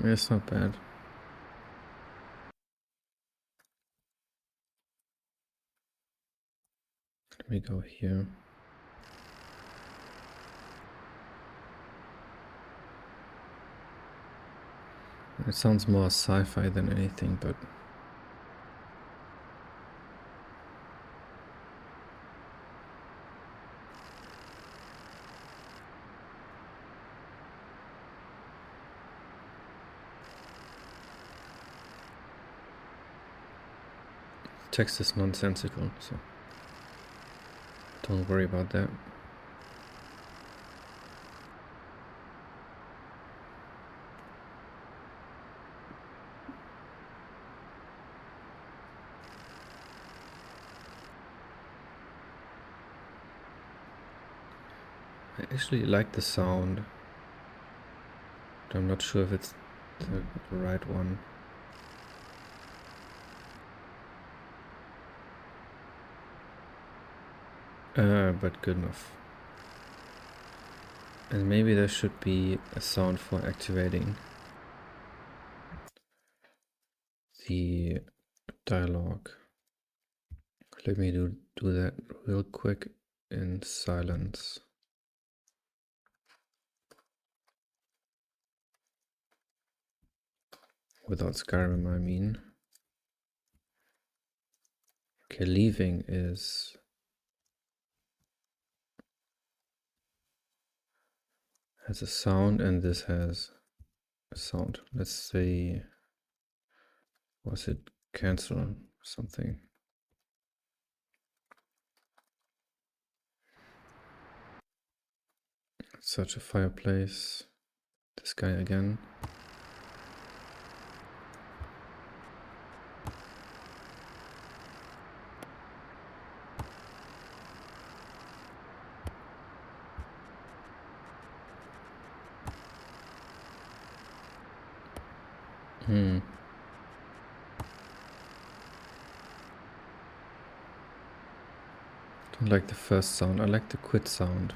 It's not bad. Let me go here. It sounds more sci-fi than anything, but text is nonsensical, so don't worry about that. I actually like the sound, but I'm not sure if it's the right one. But good enough. And maybe there should be a sound for activating the dialogue. Let me do that real quick in silence. Without Skyrim, I mean. Okay, leaving has a sound, and this has a sound. Let's say, was it cancel or something? Such a fireplace. This guy again. Don't like the first sound. I like the quit sound.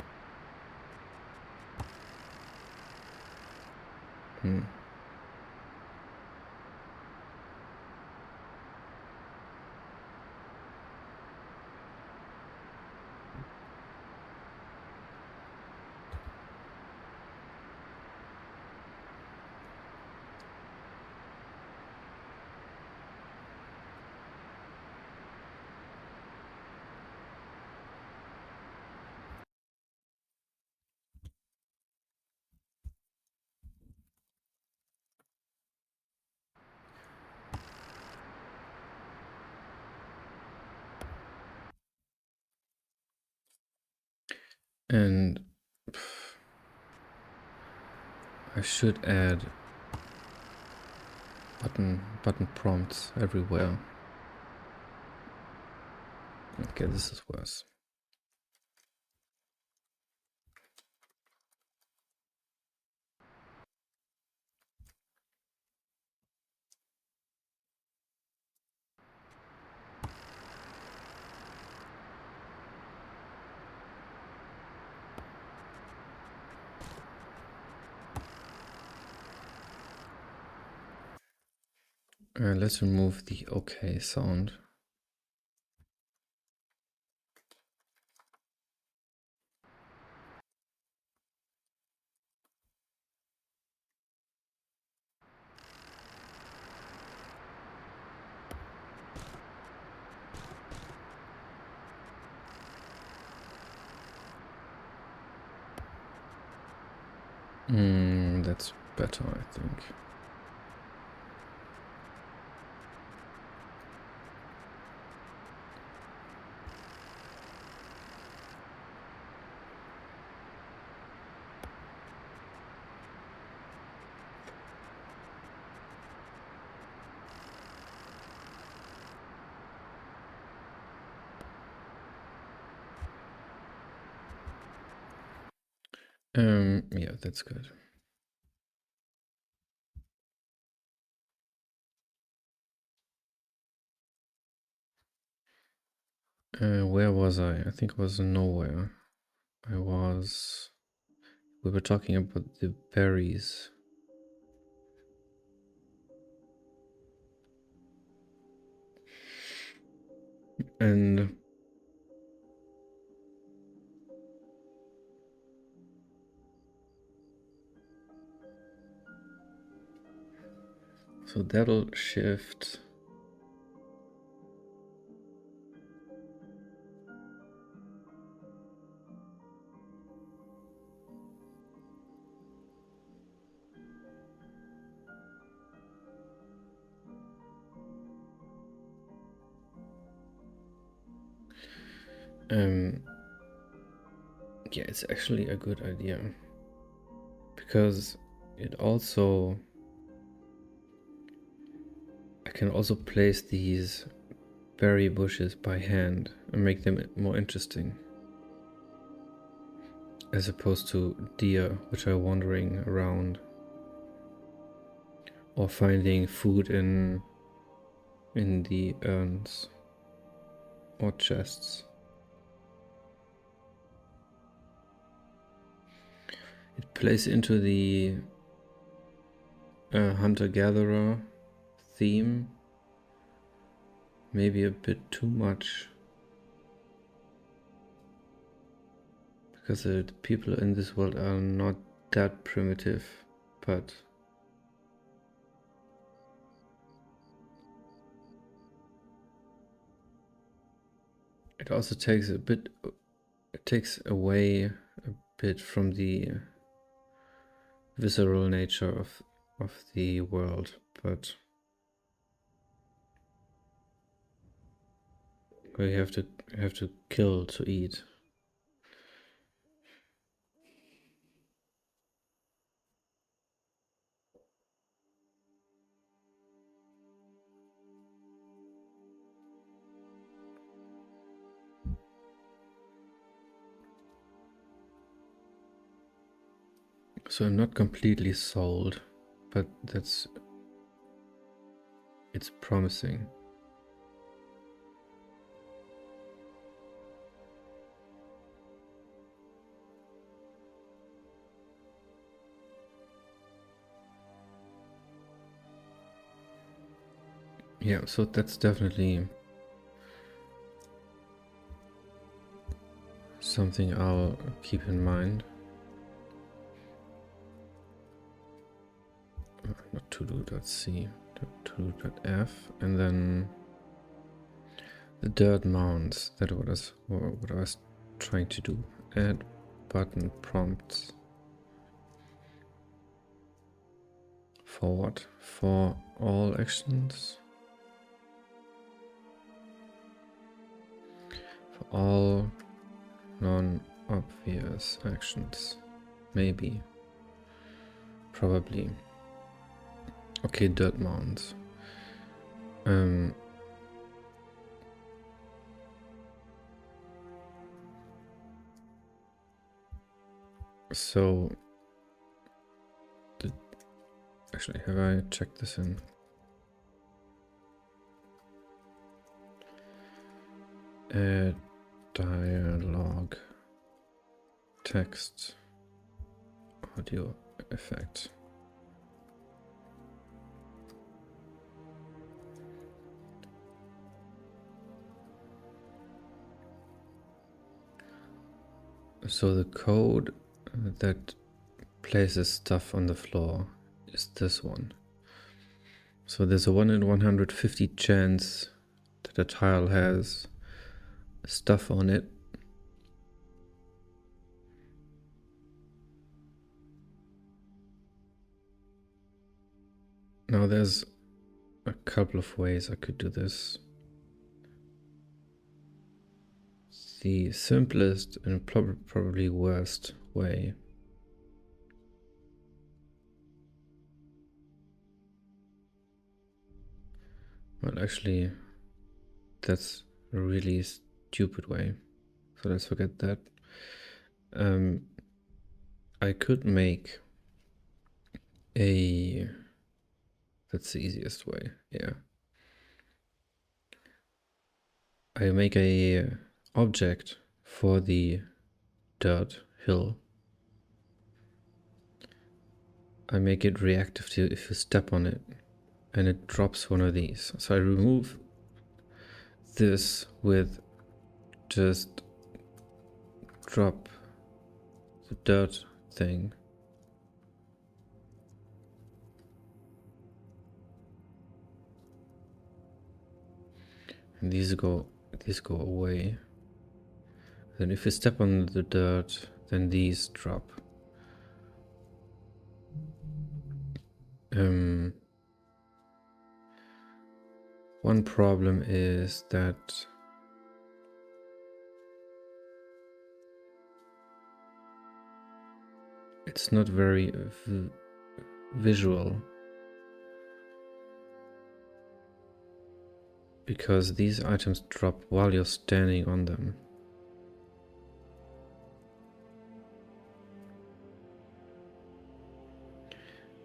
And I should add button prompts everywhere. Okay, this is worse. Let's remove the OK sound. That's better, I think. Yeah, that's good. Where was I? I think I was nowhere. We were talking about the berries. And so that'll shift. Yeah, it's actually a good idea. Because it also... I can also place these berry bushes by hand and make them more interesting. As opposed to deer, which are wandering around. Or finding food in the urns or chests. It plays into the hunter-gatherer theme, maybe a bit too much, because the people in this world are not that primitive, but it also takes away a bit from the visceral nature of the world, but we have to kill to eat. So I'm not completely sold, but it's promising. Yeah, so that's definitely something I'll keep in mind. Not to-do.c, to-do.f, and then the dirt mounds. That was what I was trying to do. Add button prompts. For what? For all actions? For all non-obvious actions. Maybe. Probably. Okay, dirt mounds. So, actually, have I checked this in? Add dialogue, text, audio effect. So the code that places stuff on the floor is this one. So there's a 1 in 150 chance that a tile has stuff on it. Now there's a couple of ways I could do this. The simplest and probably worst way well, actually, that's a really stupid way. So let's forget that. I could make a... That's the easiest way, yeah. I make a object for the dirt hill. I make it reactive to if you step on it, and it drops one of these. So I remove this with just drop the dirt thing. And these go away. Then if you step on the dirt, then these drop. One problem is that it's not very visual, because these items drop while you're standing on them.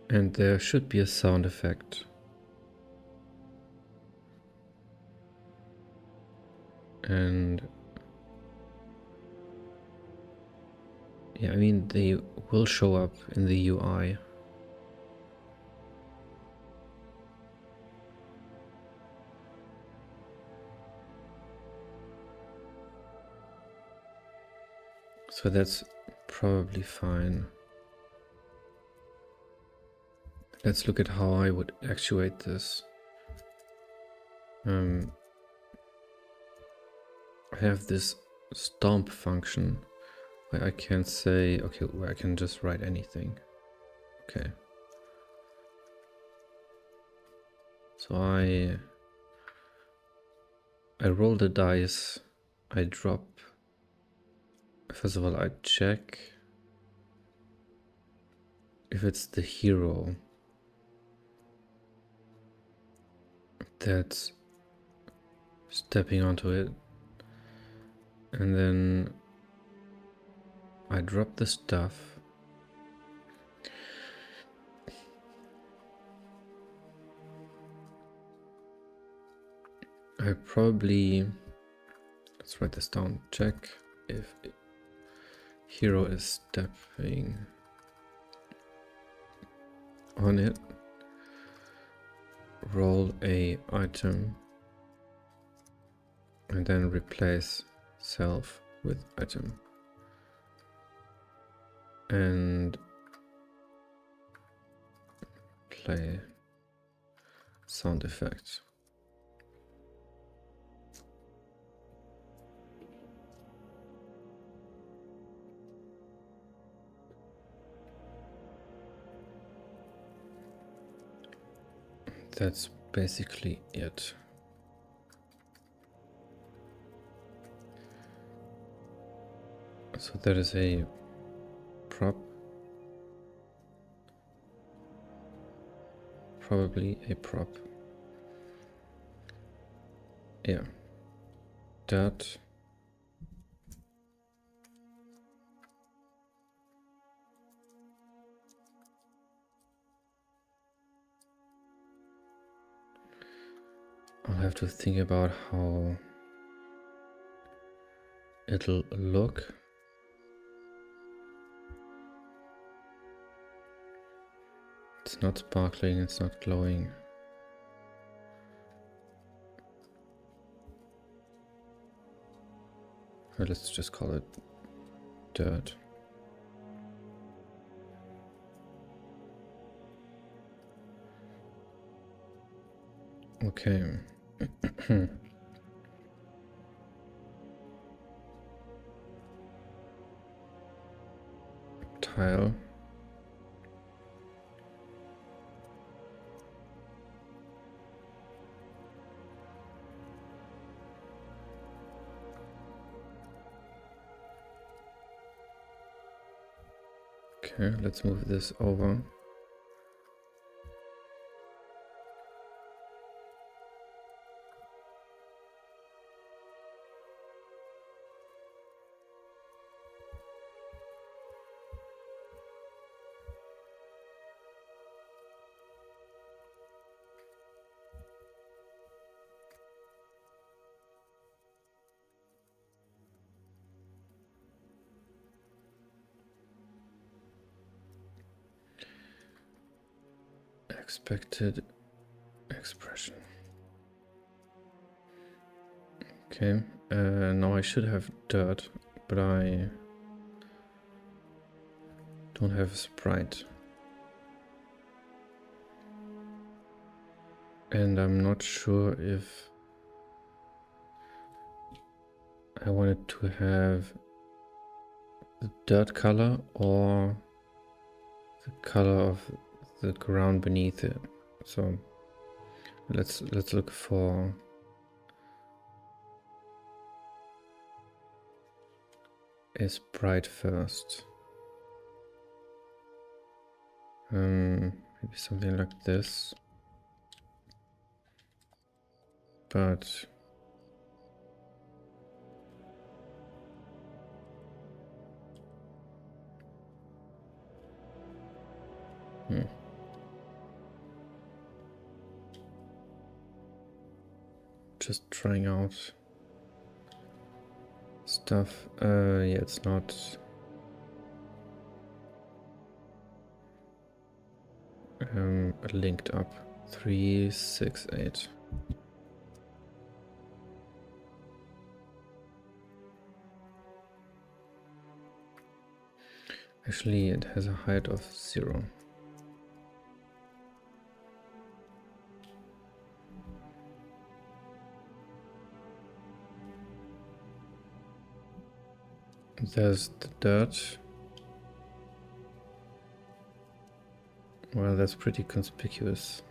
And there should be a sound effect. And yeah, I mean, they will show up in the UI. So that's probably fine. Let's look at how I would actuate this. I have this stomp function where I can say, okay, where I can just write anything. Okay. So I roll the dice, I drop. First of all, I check if it's the hero that's stepping onto it, and then I drop the stuff. I probably, let's write this down, check if hero is stepping on it, roll a item, and then replace self with item. And play sound effects. That's basically it. So that is a prop. Probably a prop. Yeah. Dirt. I'll have to think about how it'll look. It's not sparkling, it's not glowing. Or let's just call it dirt. Okay. Tile. Okay, let's move this over. expected expression. Okay, now I should have dirt, but I don't have a sprite. And I'm not sure if I wanted to have the dirt color or the color of the ground beneath it. So let's look for a sprite first. Maybe something like this. But just trying out stuff. Yeah, it's not linked up. 368. Actually, it has a height of 0. There's the dirt. Well, that's pretty conspicuous.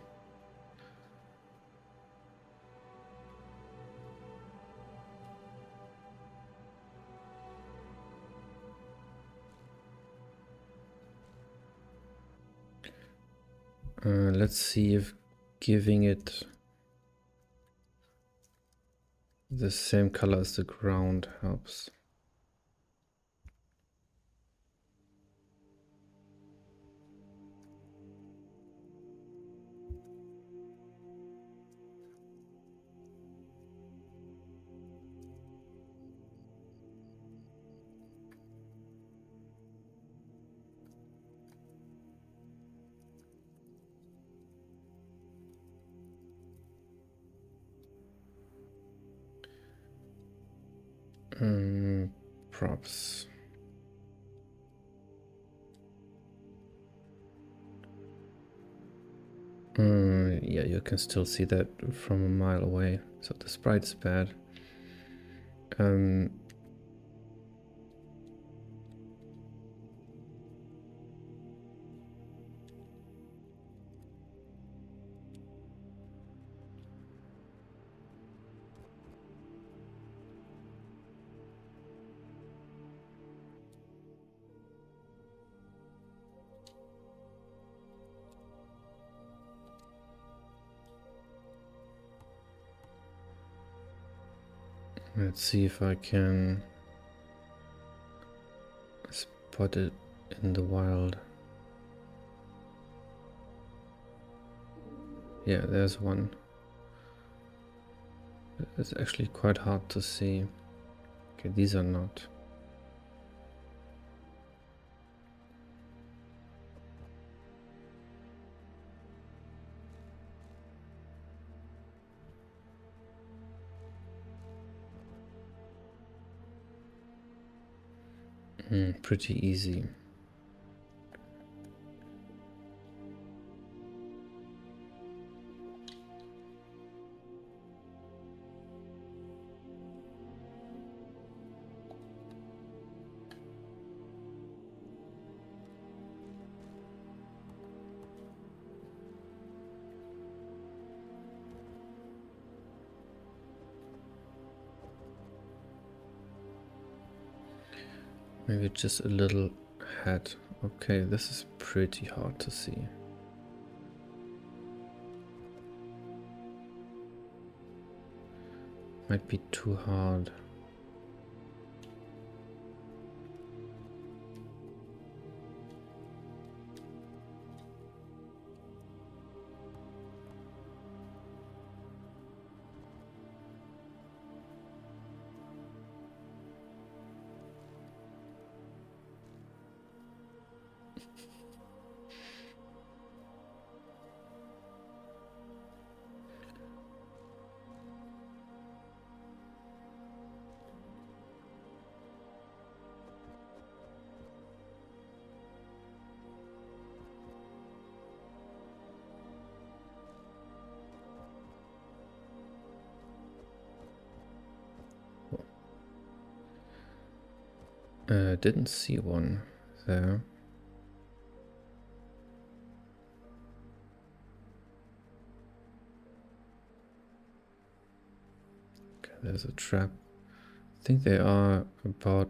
Let's see if giving it the same color as the ground helps. Props. Yeah, you can still see that from a mile away. So the sprite's bad. Let's see if I can spot it in the wild. Yeah, there's one. It's actually quite hard to see. Okay, these are not. Pretty easy. Maybe just a little head. Okay, this is pretty hard to see. Might be too hard. Didn't see one there. Okay, there's a trap. I think they are about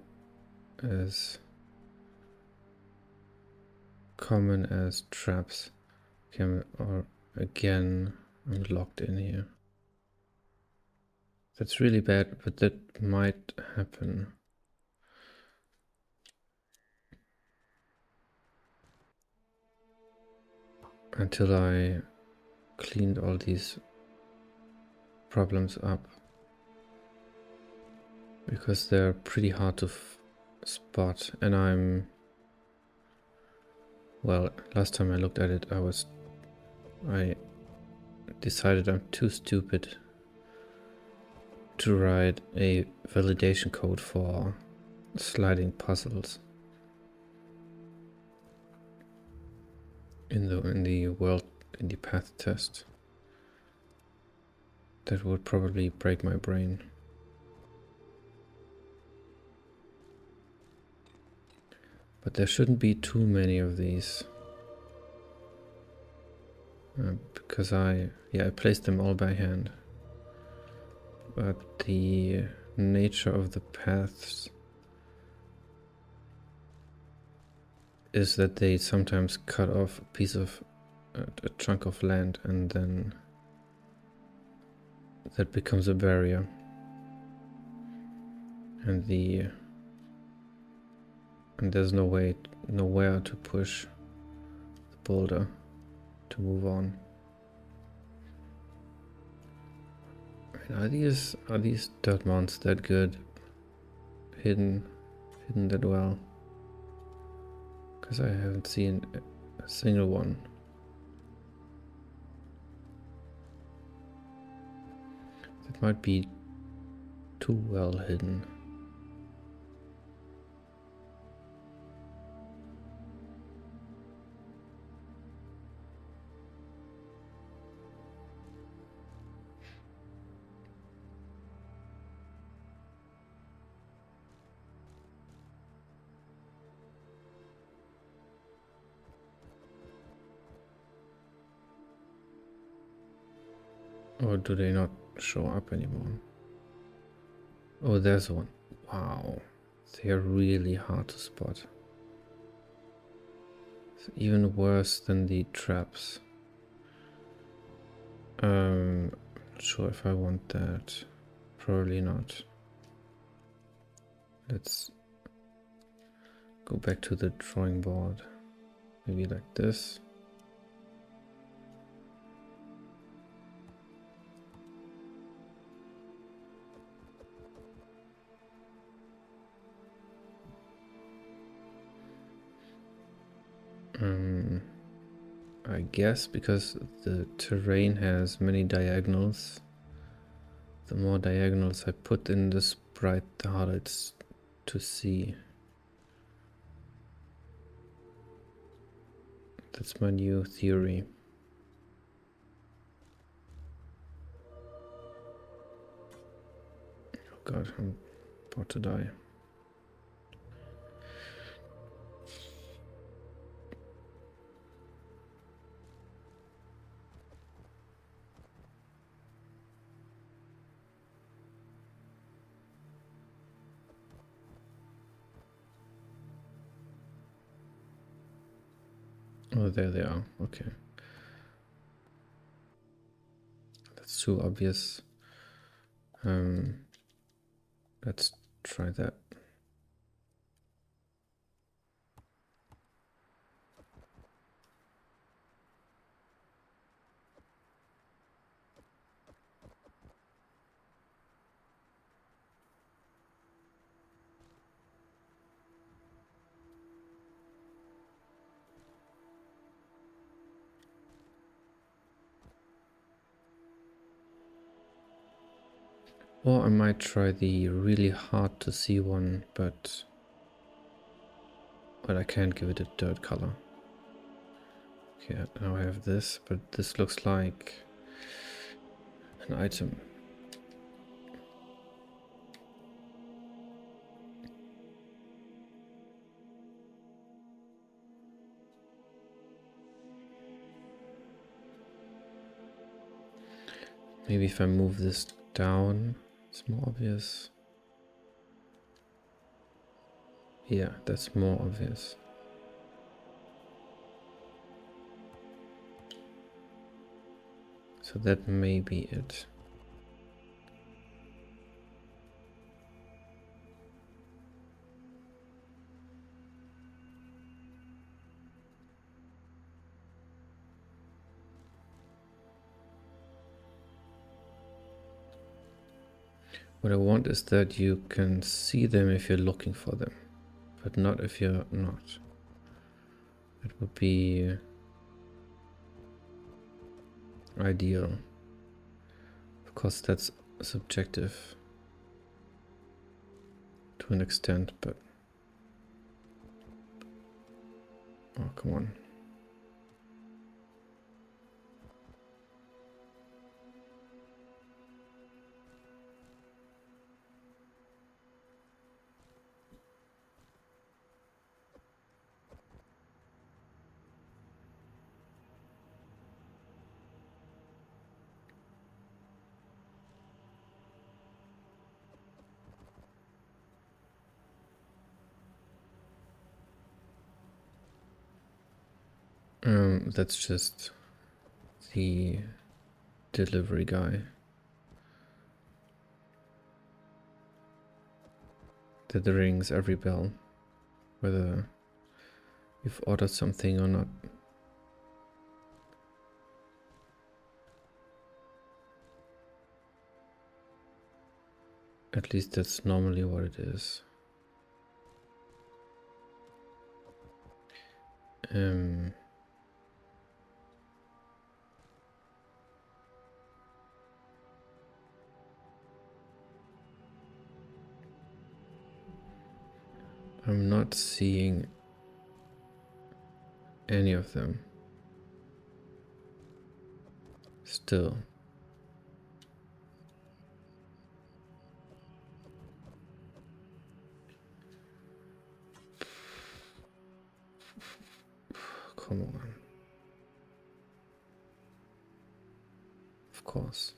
as common as traps. Okay, or again, I'm locked in here. That's really bad, but that might happen. Until I cleaned all these problems up. Because they're pretty hard to spot, and well, last time I looked at it, I decided I'm too stupid to write a validation code for sliding puzzles in the path test. That would probably break my brain. But there shouldn't be too many of these. Because I placed them all by hand. But the nature of the paths is that they sometimes cut off a piece of a chunk of land, and then that becomes a barrier, and there's nowhere to push the boulder to move on. I mean, are these dirt mounts that good? Hidden that well? Because I haven't seen a single one. That might be too well hidden. Or do they not show up anymore? Oh, there's one. Wow. They're really hard to spot. It's even worse than the traps. Not sure if I want that. Probably not. Let's go back to the drawing board. Maybe like this. I guess because the terrain has many diagonals, the more diagonals I put in the sprite, the harder it's to see. That's my new theory. Oh god, I'm about to die. Oh, there they are. Okay. That's too obvious. Let's try that. Or I might try the really hard to see one, but I can't give it a dirt color. Okay, now I have this, but this looks like an item. Maybe if I move this down, it's more obvious. Yeah, that's more obvious. So that may be it. What I want is that you can see them if you're looking for them, but not if you're not. It would be ideal. Of course, that's subjective to an extent, but... Oh, come on. That's just the delivery guy that rings every bell, whether you've ordered something or not. At least that's normally what it is. I'm not seeing any of them. Still. Come on. Of course.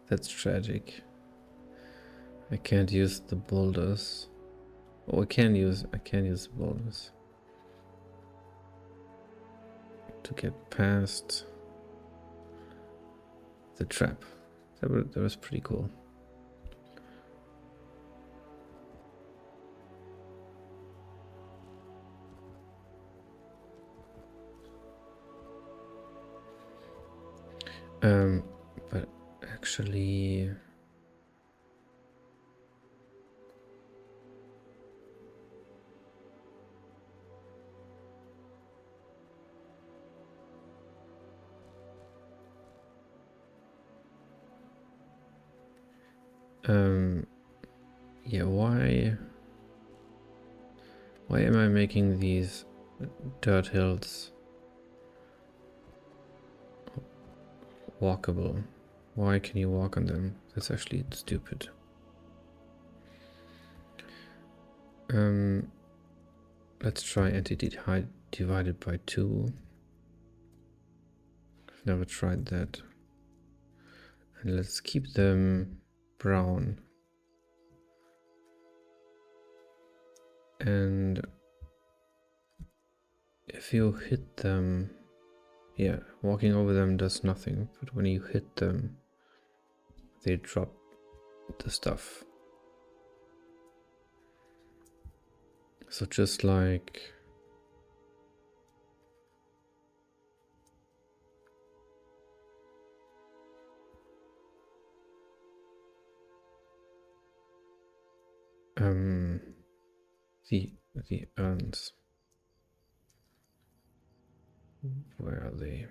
That's tragic. I can't use the boulders. Oh, I can use the boulders to get past the trap. That was pretty cool. But actually, yeah, why am I making these dirt hills walkable? Why can you walk on them? That's actually stupid. Let's try entity height divided by 2. I've never tried that. And let's keep them brown. And if you hit them, yeah, walking over them does nothing, but when you hit them, they drop the stuff. So just like the urns. Where are they?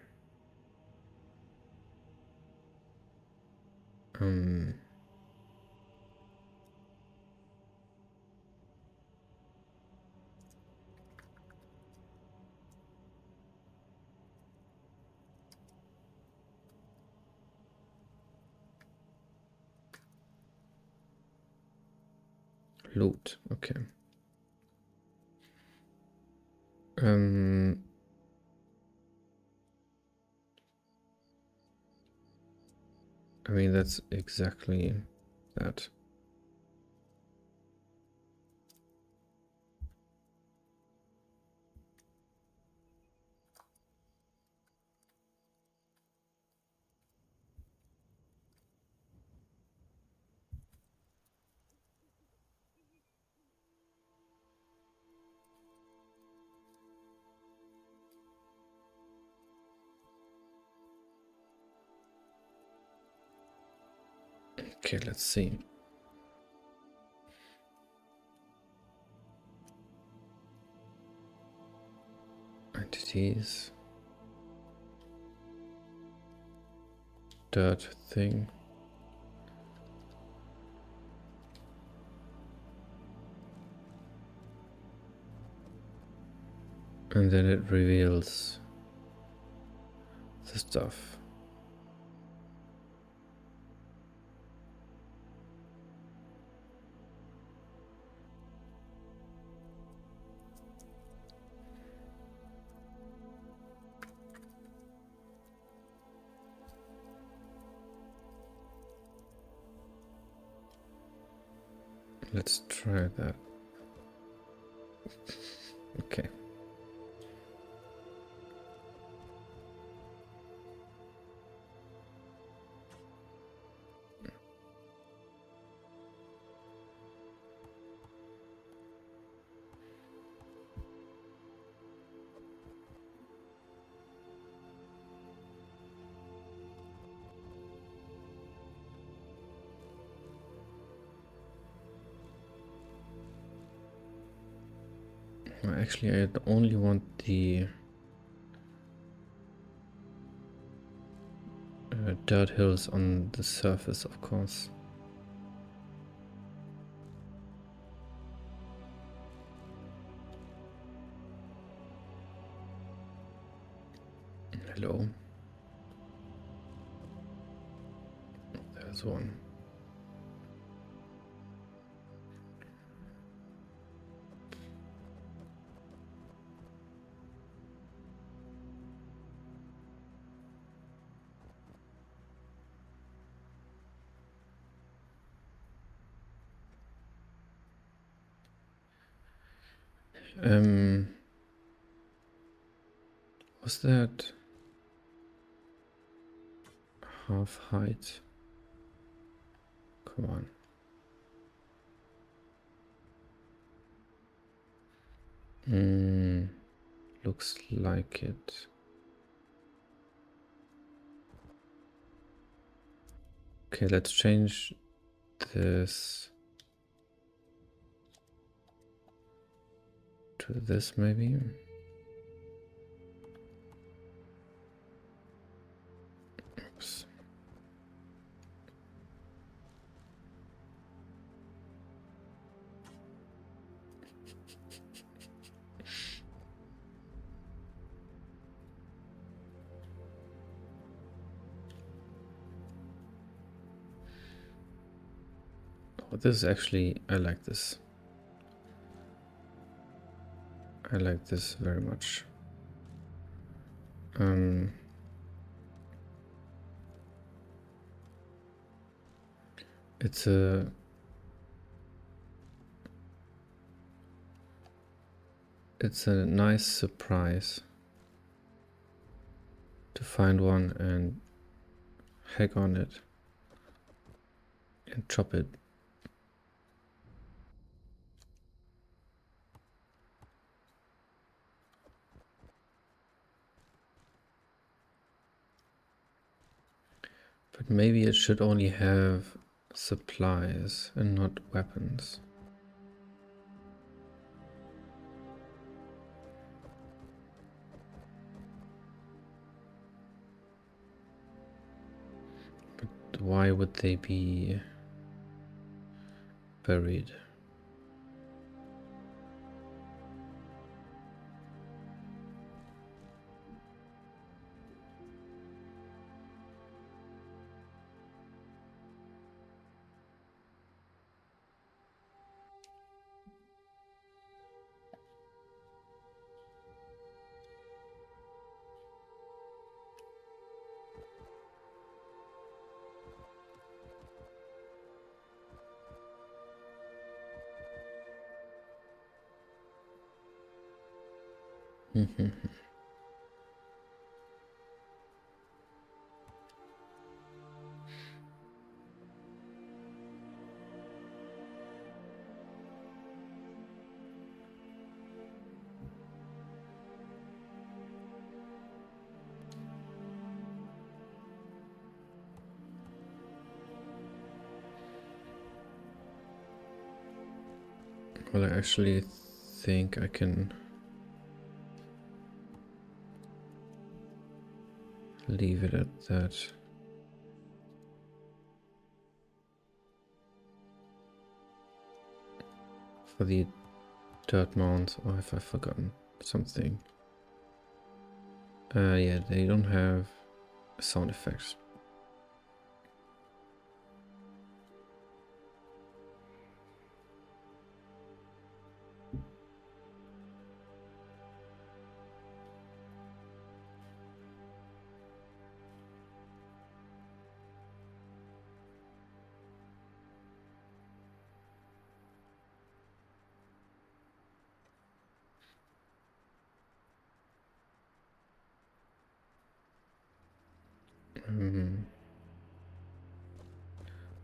Loot, okay. I mean, that's exactly that. Okay, let's see. Entities. Dirt thing. And then it reveals the stuff. Let's try that. Okay. Well, actually, I only want the dirt hills on the surface, of course. Hello. There's one. Was that half height? Come on. Looks like it. Okay, let's change this to this maybe. Oops. Oh, this is actually, I like this. I like this very much. It's a nice surprise to find one and hack on it and chop it. But maybe it should only have supplies and not weapons. But why would they be buried? Mhm. Well, I actually think I can leave it at that. For the dirt mounds, or have I forgotten something? Yeah, they don't have sound effects.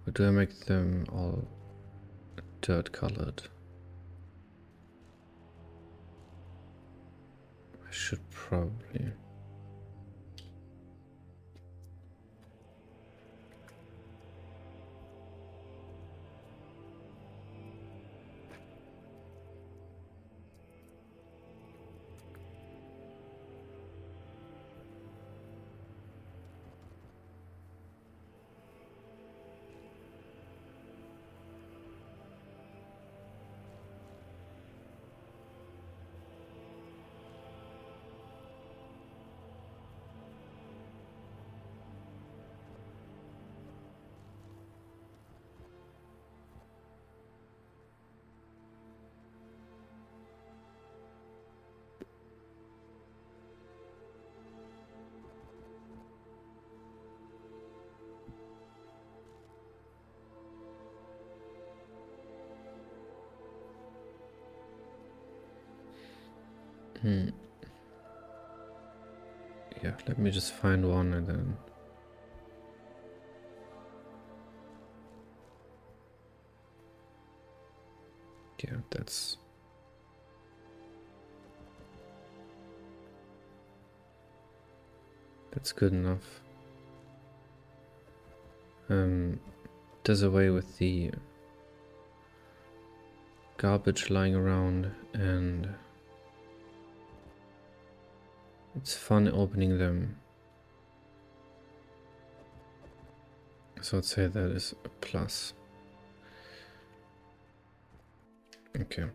Or do I make them all dirt colored? I should probably. Yeah, let me just find one and then. Yeah, that's good enough. Does away with the garbage lying around, and it's fun opening them. So I'd say that is a plus. Okay.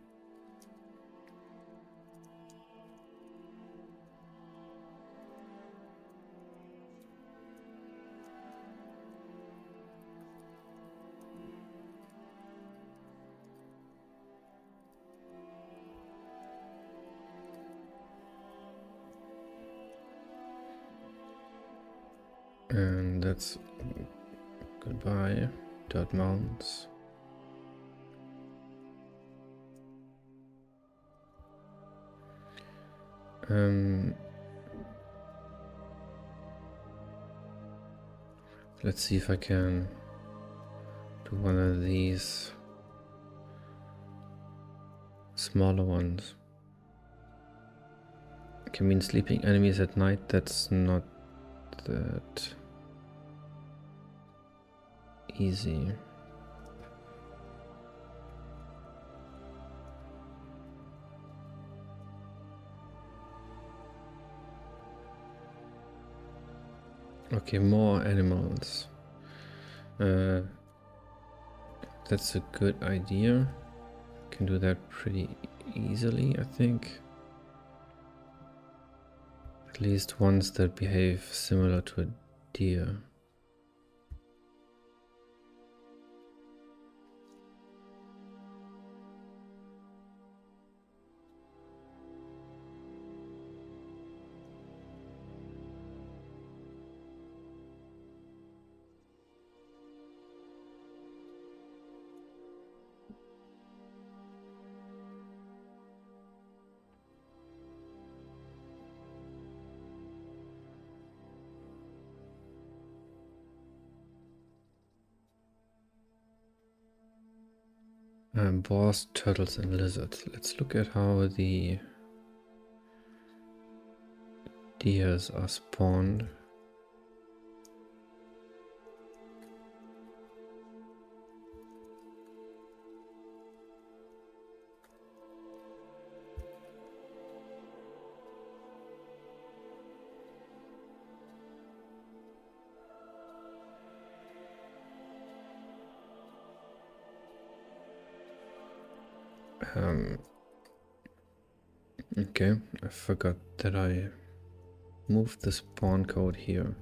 And that's goodbye, dirt mounds. Let's see if I can do one of these smaller ones. Can mean sleeping enemies at night. That's not that easy. Okay, more animals. That's a good idea. Can do that pretty easily, I think. At least ones that behave similar to a deer. Boars, turtles, and lizards. Let's look at how the deers are spawned. Okay, I forgot that I moved the spawn code here.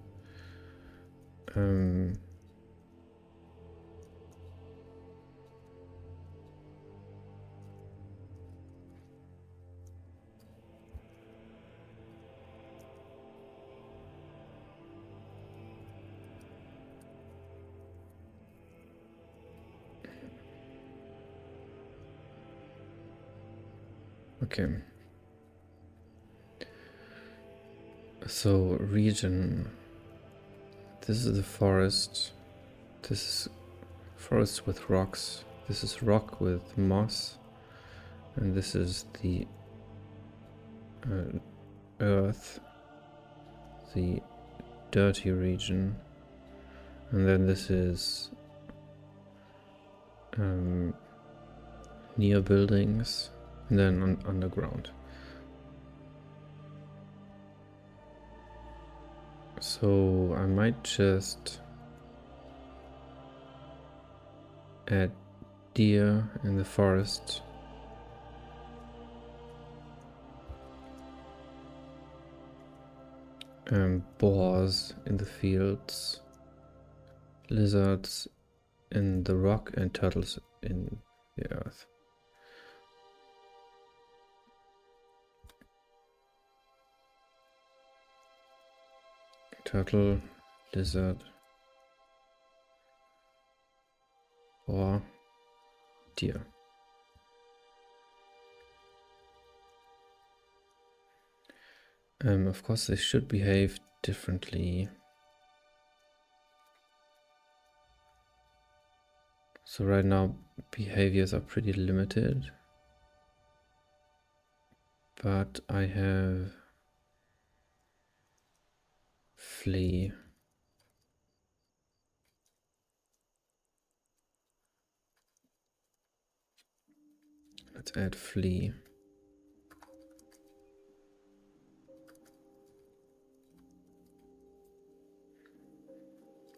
Okay. So region. This is the forest. This is forest with rocks. This is rock with moss. And this is the earth, the dirty region. And then this is near buildings, and then underground. So I might just add deer in the forest. Boars in the fields, lizards in the rock, and turtles in the earth. Turtle, lizard, boar, deer. Of course, they should behave differently. So right now, behaviors are pretty limited. But I have flee. Let's add flee.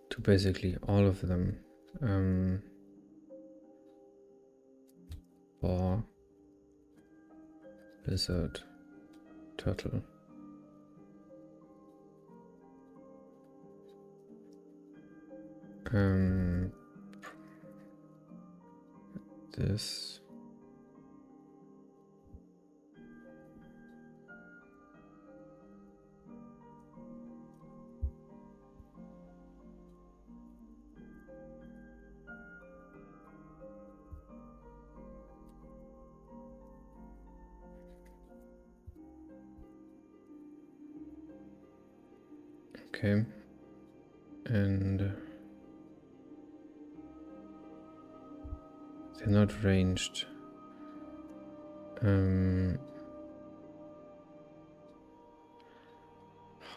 To basically all of them. Boar, lizard, turtle. This. Okay. And they're not ranged.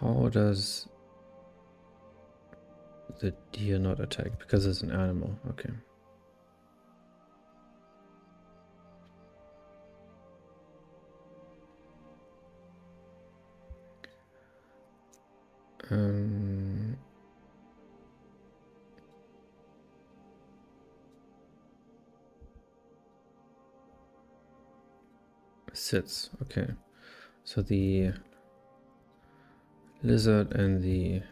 How does the deer not attack? Because it's an animal. Okay. Sits. Okay. So the lizard and the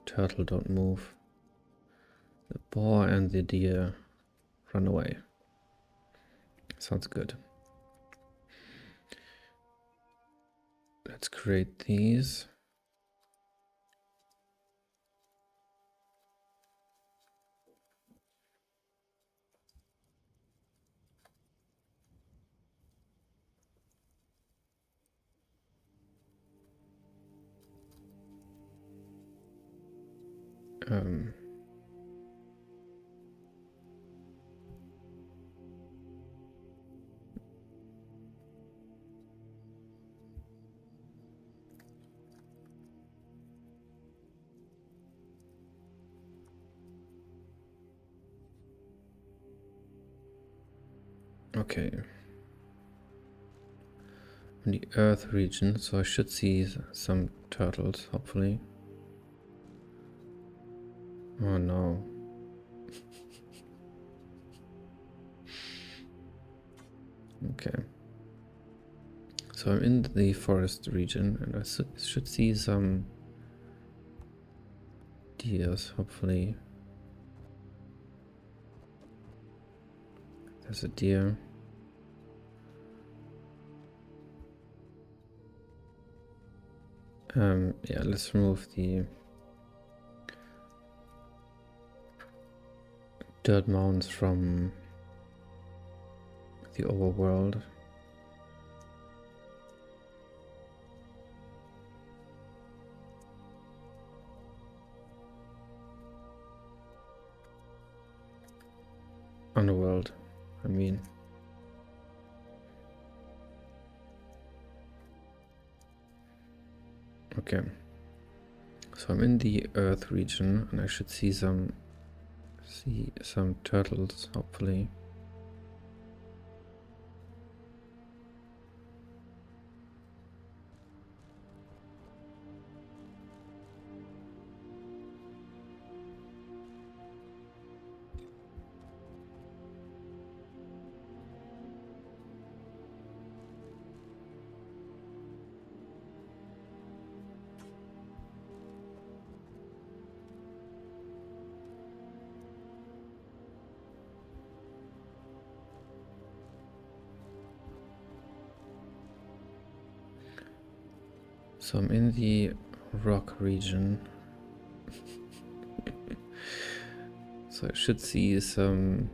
turtle don't move. The boar and the deer run away. Sounds good. Let's create these. Okay. In the Earth region, so I should see some turtles, hopefully. Oh no. Okay. So I'm in the forest region and I should see some deers, hopefully. There's a deer. Yeah, let's remove the dirt mounds from the overworld. Underworld, I mean. Okay. So I'm in the Earth region and I should see some turtles, hopefully. So I'm in the rock region. So I should see some,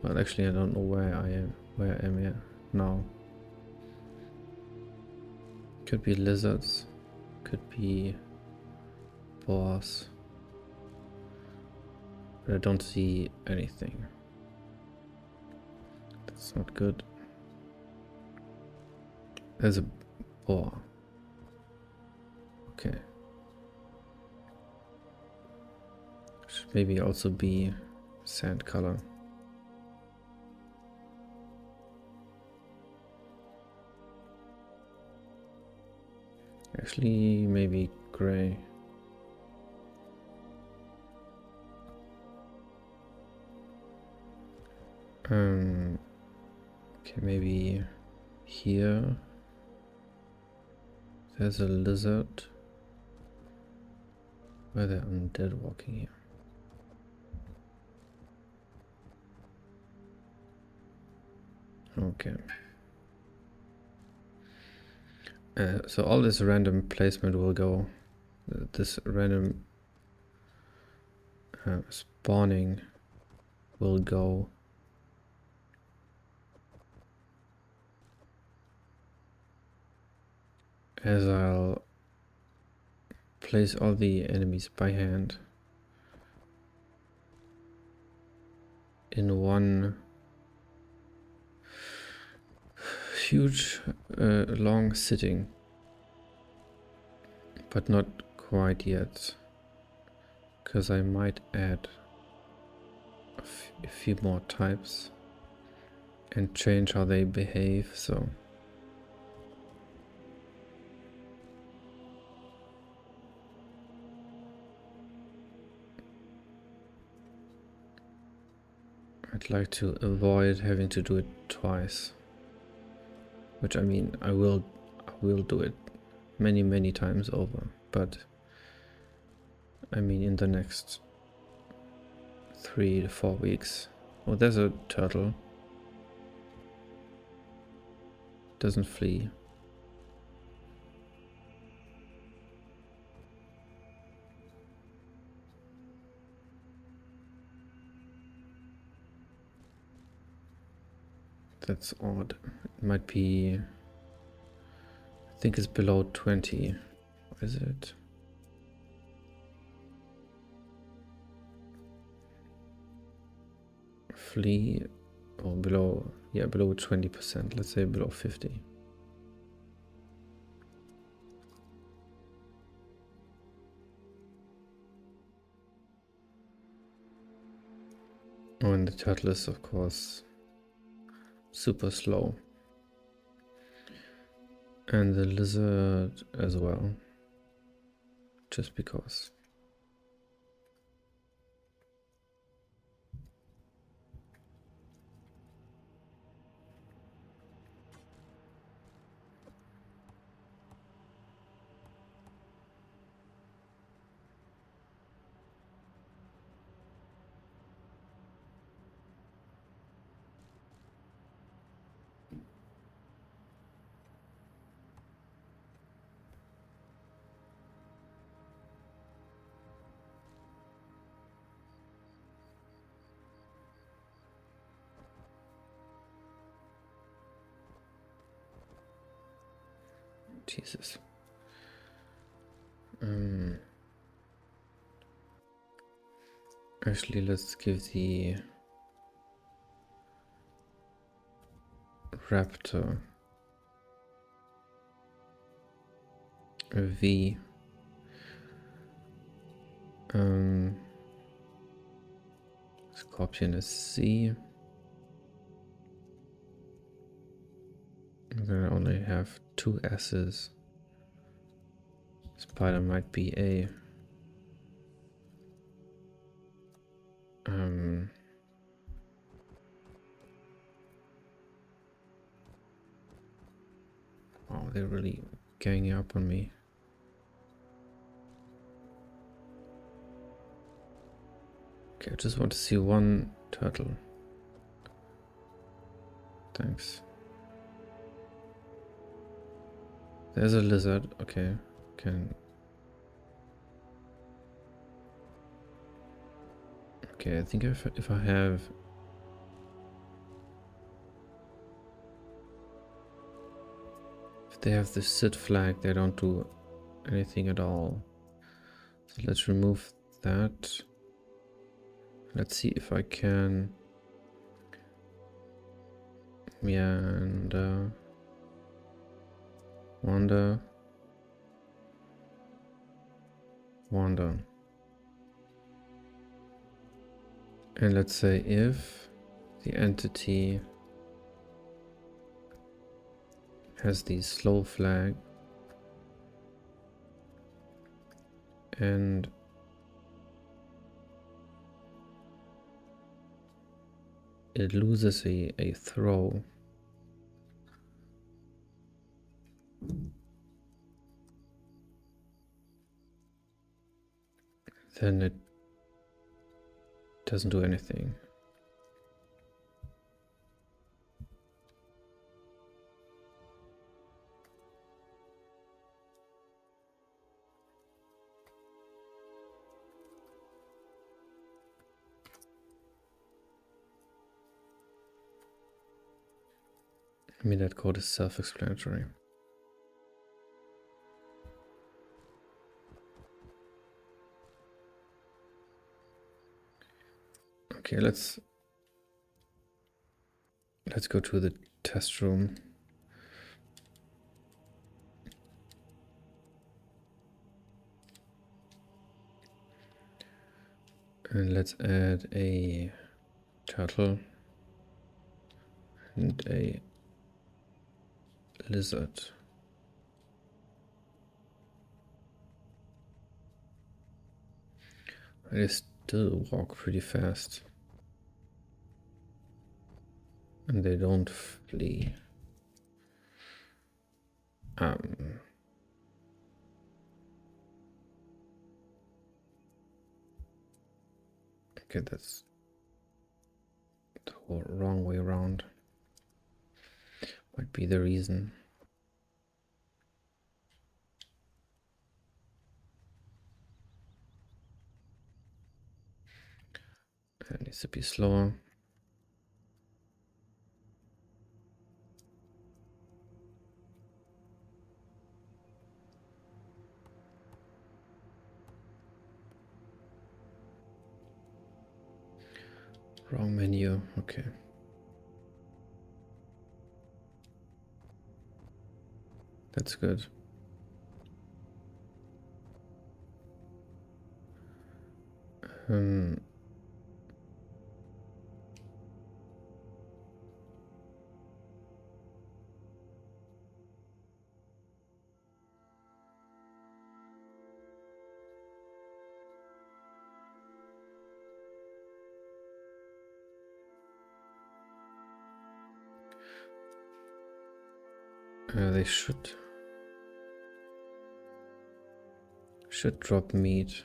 well actually I don't know where I am here now. Could be lizards, could be boars, but I don't see anything. That's not good. There's a boar. Okay. Should maybe also be sand color. Actually, maybe gray. Okay, maybe here there's a lizard. Why are there undead walking here? Okay. So all this random placement will go. This random spawning will go. As I'll place all the enemies by hand in one huge long sitting, but not quite yet, because I might add a few more types and change how they behave. So I'd like to avoid having to do it twice, which I mean I will do it many times over, but I mean in the next 3 to 4 weeks. Oh, there's a turtle. Doesn't flee. That's odd. It might be, I think it's below 20. What is it? Flee, or below, yeah, below 20%. Let's say below 50. Oh, and the turtle is of course super slow. And the lizard as well, just because. Jesus. Actually, let's give the raptor a V. Scorpion is C. Then I only have 2 S's. Spider might be A. Wow, they're really ganging up on me. Okay, I just want to see one turtle. Thanks. There's a lizard. Okay, can. Okay, I think if I have. If they have the sit flag, they don't do anything at all. So let's remove that. Let's see if I can. Meander. Wander. Wander. And let's say if the entity has the slow flag and it loses a throw, then it doesn't do anything. I mean, that code is self-explanatory. Okay, let's go to the test room. And let's add a turtle and a lizard. They still walk pretty fast. And they don't flee. Okay, that's the whole wrong way around. Might be the reason. It needs to be slower. Wrong menu, okay. That's good. They should drop meat.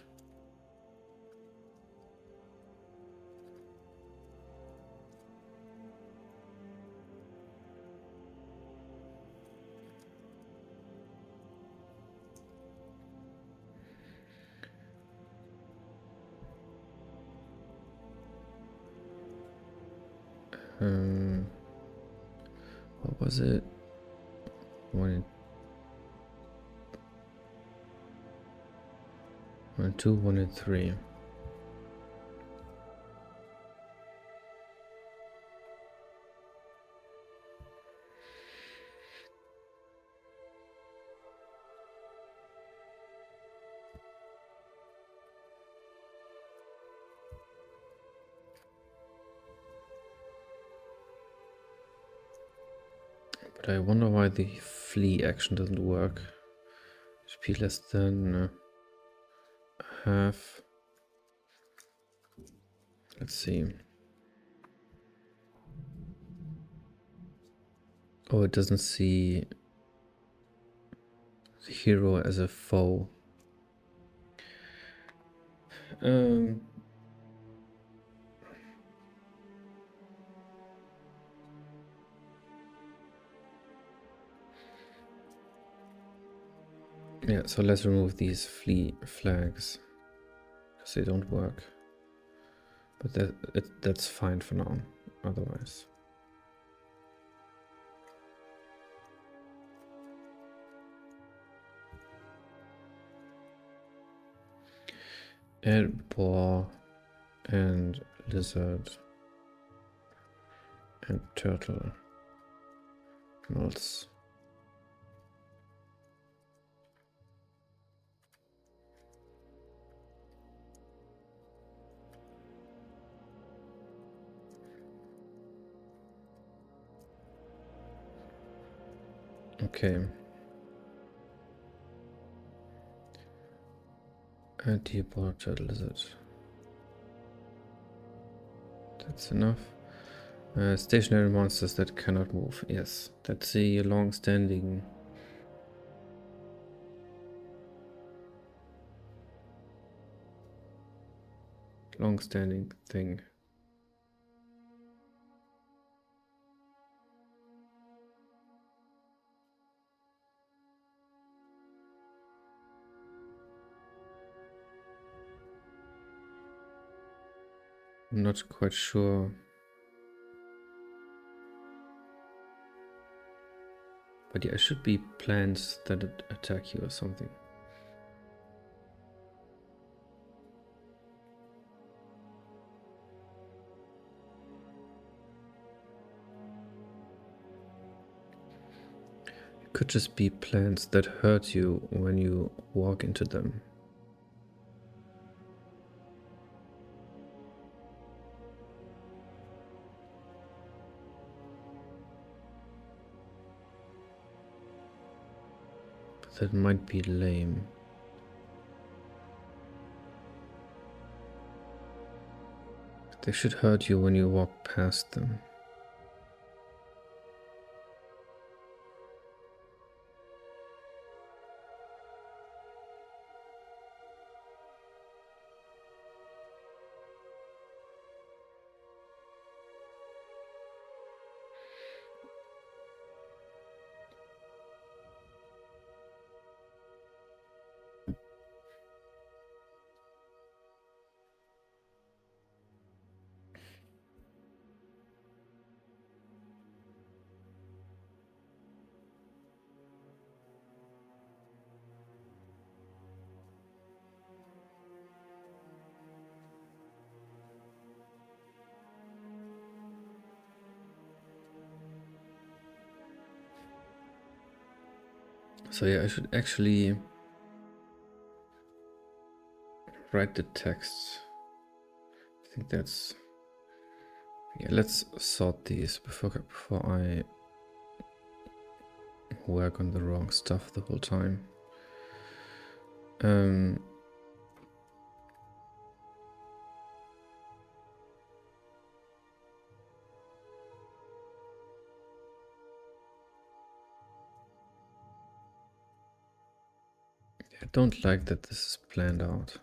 What was it? 1 and 2, 1 and 3. But I wonder why the flee action doesn't work. HP less than half. Let's see. Oh, it doesn't see the hero as a foe. Yeah, so let's remove these flee flags because they don't work. But that's fine for now, otherwise. Add boar and lizard and turtle mods. Okay. Anti-boar turtle lizard. That's enough. Stationary monsters that cannot move. Yes, that's a long-standing thing. I'm not quite sure. But yeah, it should be plants that attack you or something. It could just be plants that hurt you when you walk into them. But that might be lame. They should hurt you when you walk past them. So yeah, I should actually write the text. I think that's... Yeah, let's sort these before I work on the wrong stuff the whole time. I don't like that this is planned out.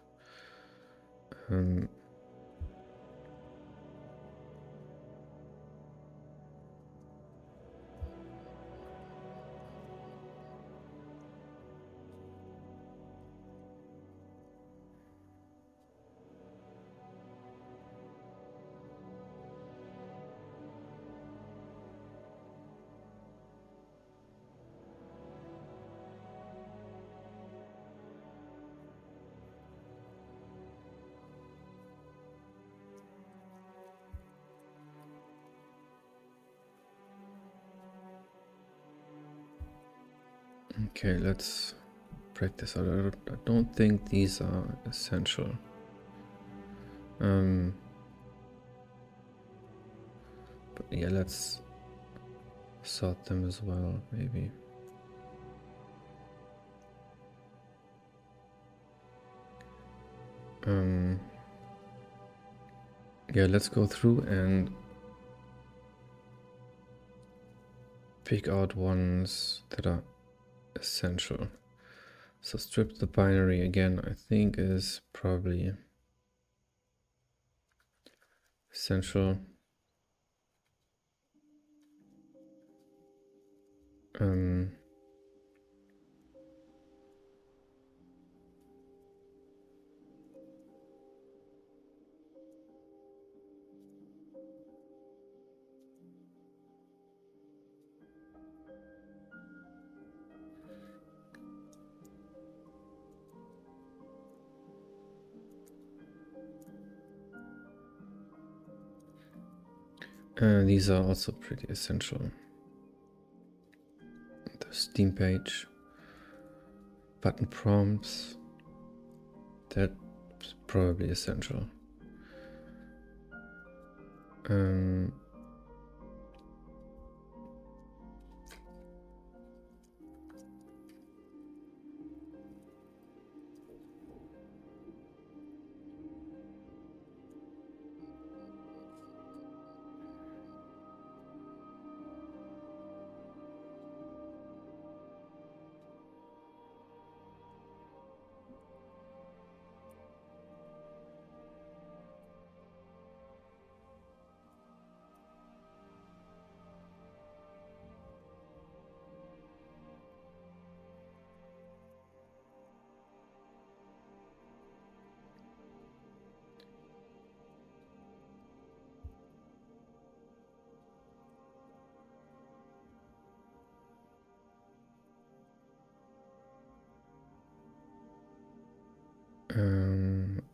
Okay, let's break this out. I don't think these are essential. But yeah, let's sort them as well, maybe. Yeah, let's go through and pick out ones that are essential. So strip the binary again, I think is probably essential. These are also pretty essential. The Steam page, button prompts, that's probably essential.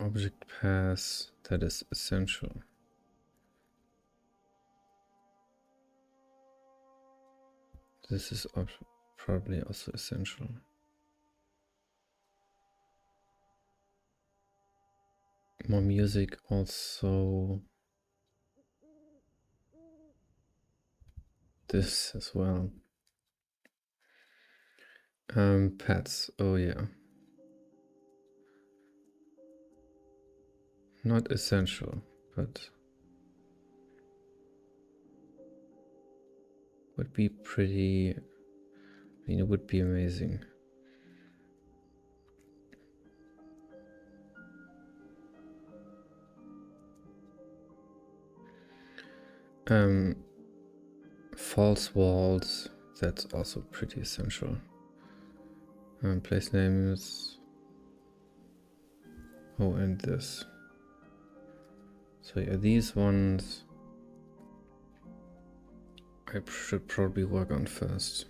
Object path, that is essential. This is probably also essential. More music also. This as well. Pets, oh yeah. Not essential, but would be pretty, I mean, it would be amazing. False walls, that's also pretty essential. Place names. Oh, and this. So yeah, these ones I should probably work on first.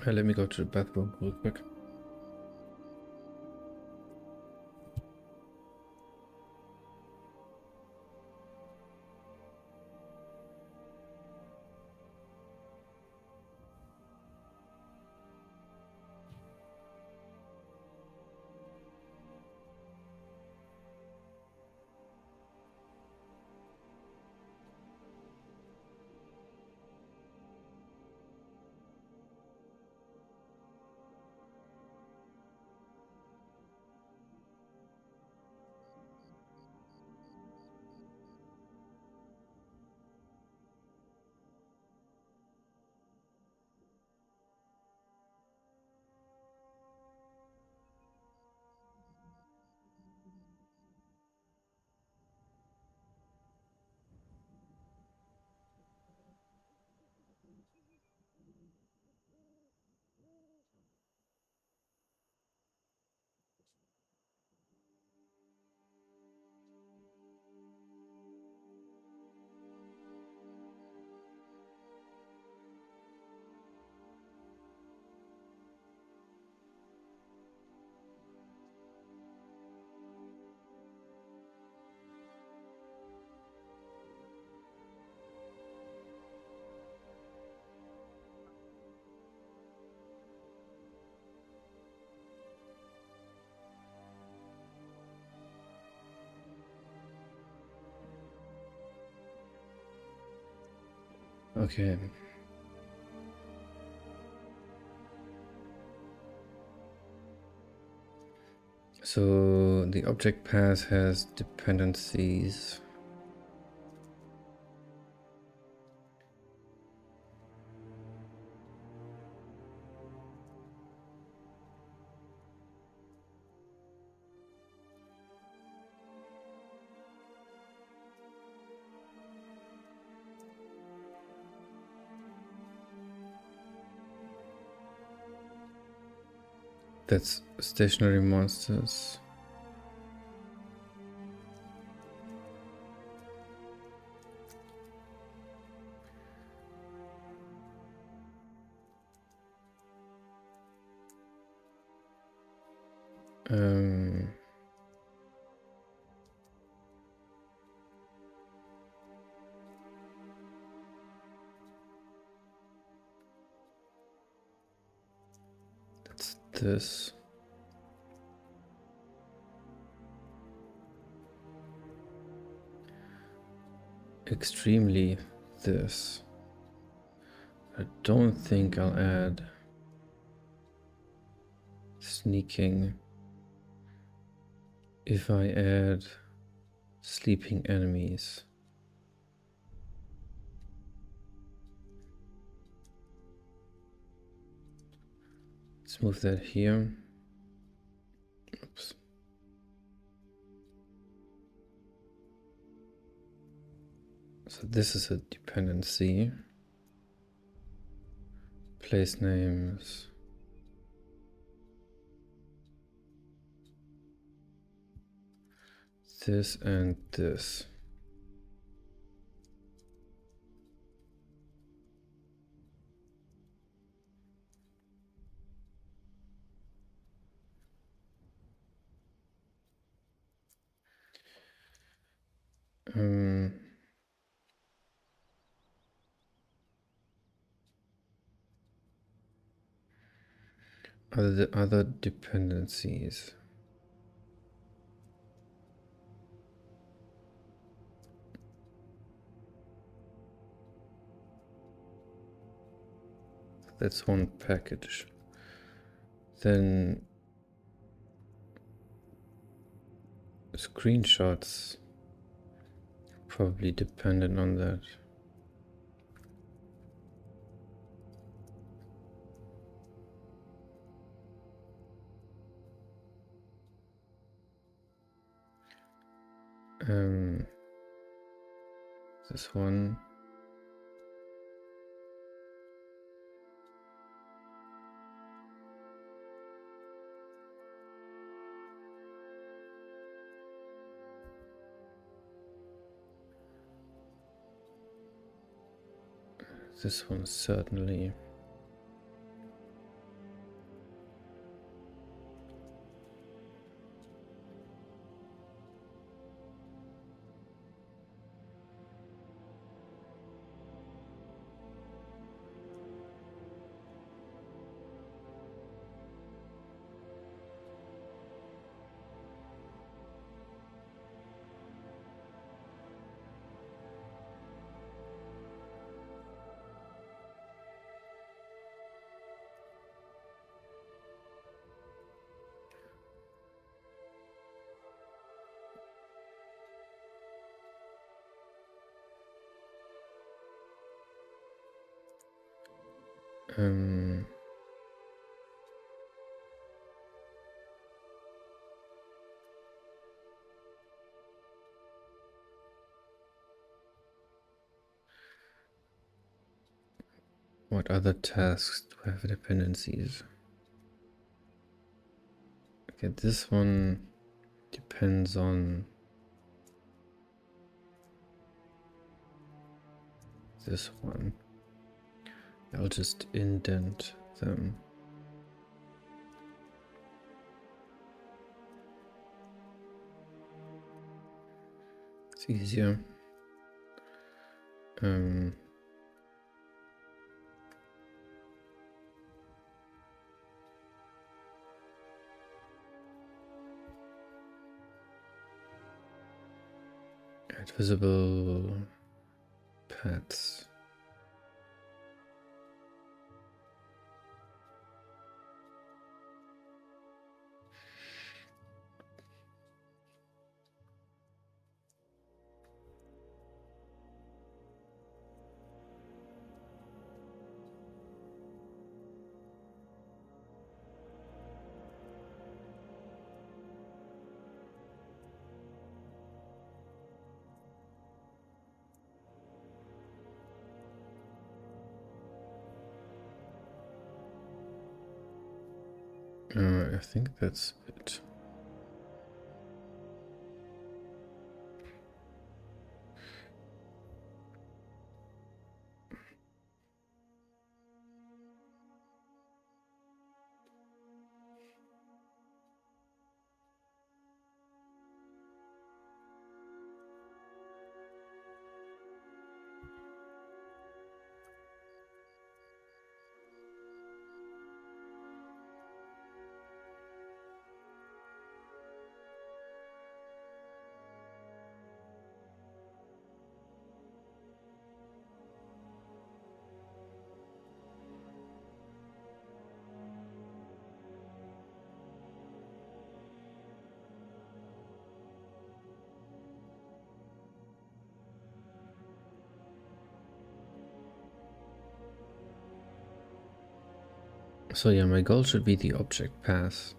Let me go to the bathroom real quick. Okay. So the object path has dependencies. That's stationary monsters. That's this. Extremely this. I don't think I'll add sneaking if I add sleeping enemies. Let's move that here. Oops. So this is a dependency. Place names. This and this. Other dependencies. That's one package. Then screenshots probably dependent on that. This one. This one certainly. What other tasks do I have dependencies? Okay, this one depends on this one. I'll just indent them. It's easier. Add visible pets. I think that's it. So yeah, my goal should be the object path.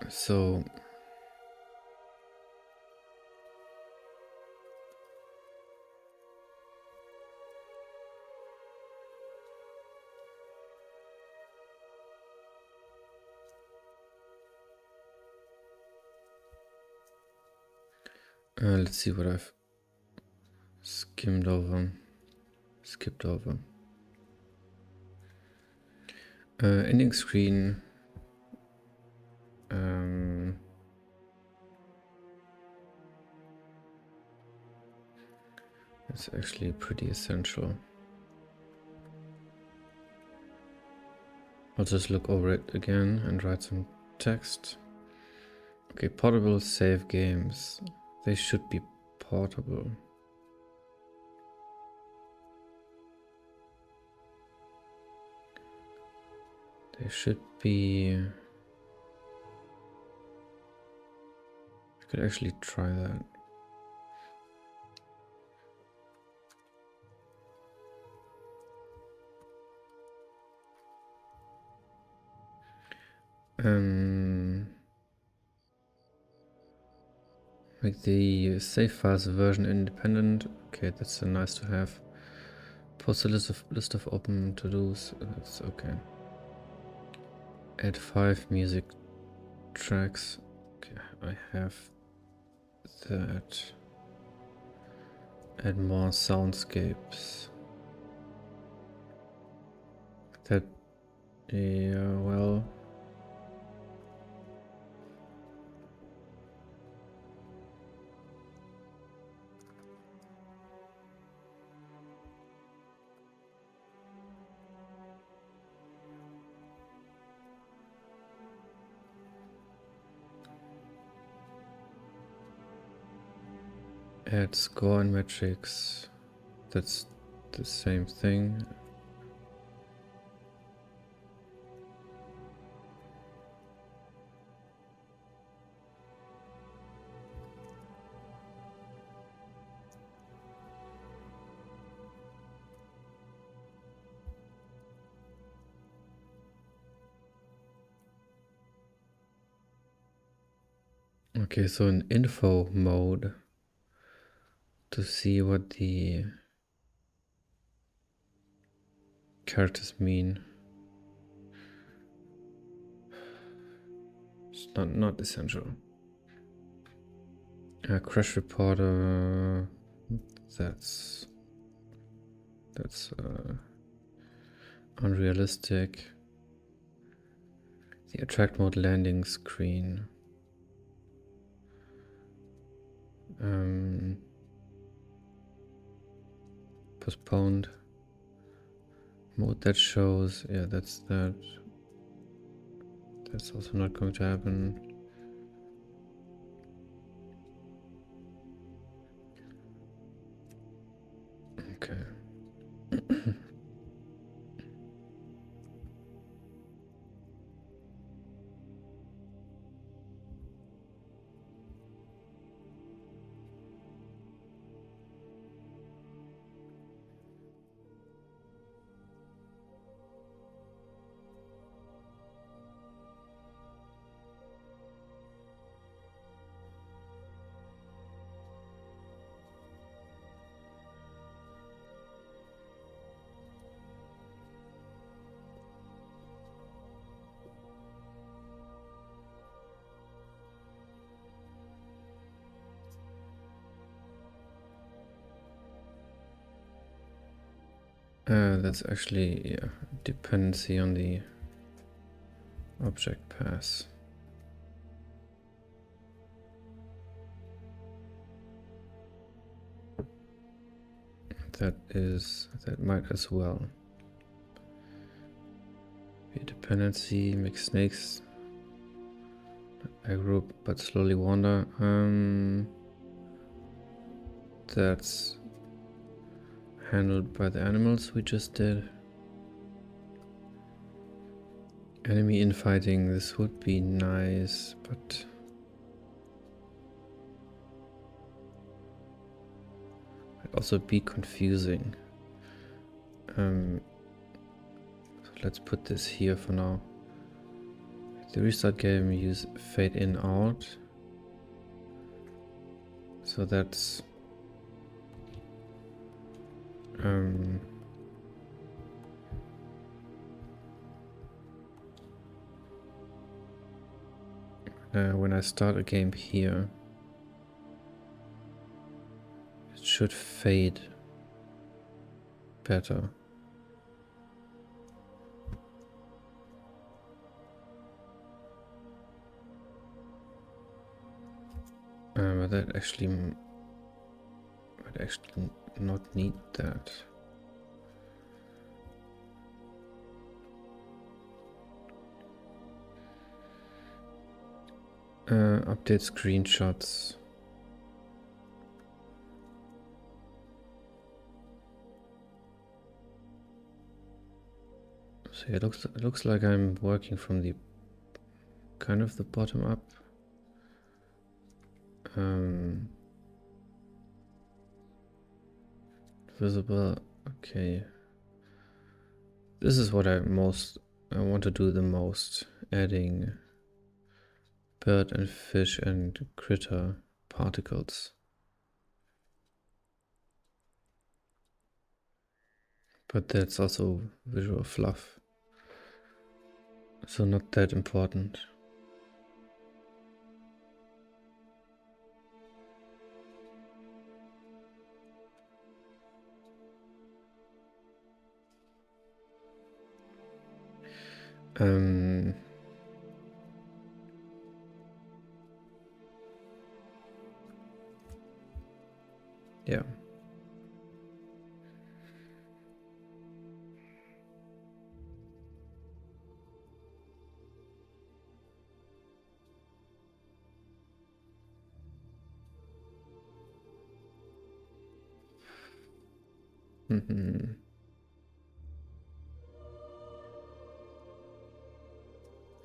So let's see what I've skipped over. Ending screen. It's actually pretty essential. I'll just look over it again and write some text. Okay, portable save games. They should be portable. They should be... I could actually try that. Make the save files version independent. Okay, that's nice to have. Post a list of open to-dos. That's okay. Add 5 music tracks. Okay, I have that. Add more soundscapes. That, yeah, well. Add score and metrics. That's the same thing. Okay, so in info mode, to see what the characters mean. It's not essential. Crash reporter. That's unrealistic. The attract mode landing screen. Postponed. Mode that shows. Yeah, that's that. That's also not going to happen. Okay. That's actually, yeah, dependency on the object pass. That might as well be a dependency. Make snakes aggro but slowly wander. That's handled by the animals we just did. Enemy infighting, this would be nice, but might also be confusing. So let's put this here for now. The restart game, use fade in out. So that's when I start a game here, it should fade better. But that actually might actually not need that. Update screenshots. So it looks like I'm working from the kind of the bottom up. Visible. Okay. This is what I want to do the most. Adding bird and fish and critter particles. But that's also visual fluff. So not that important. Yeah.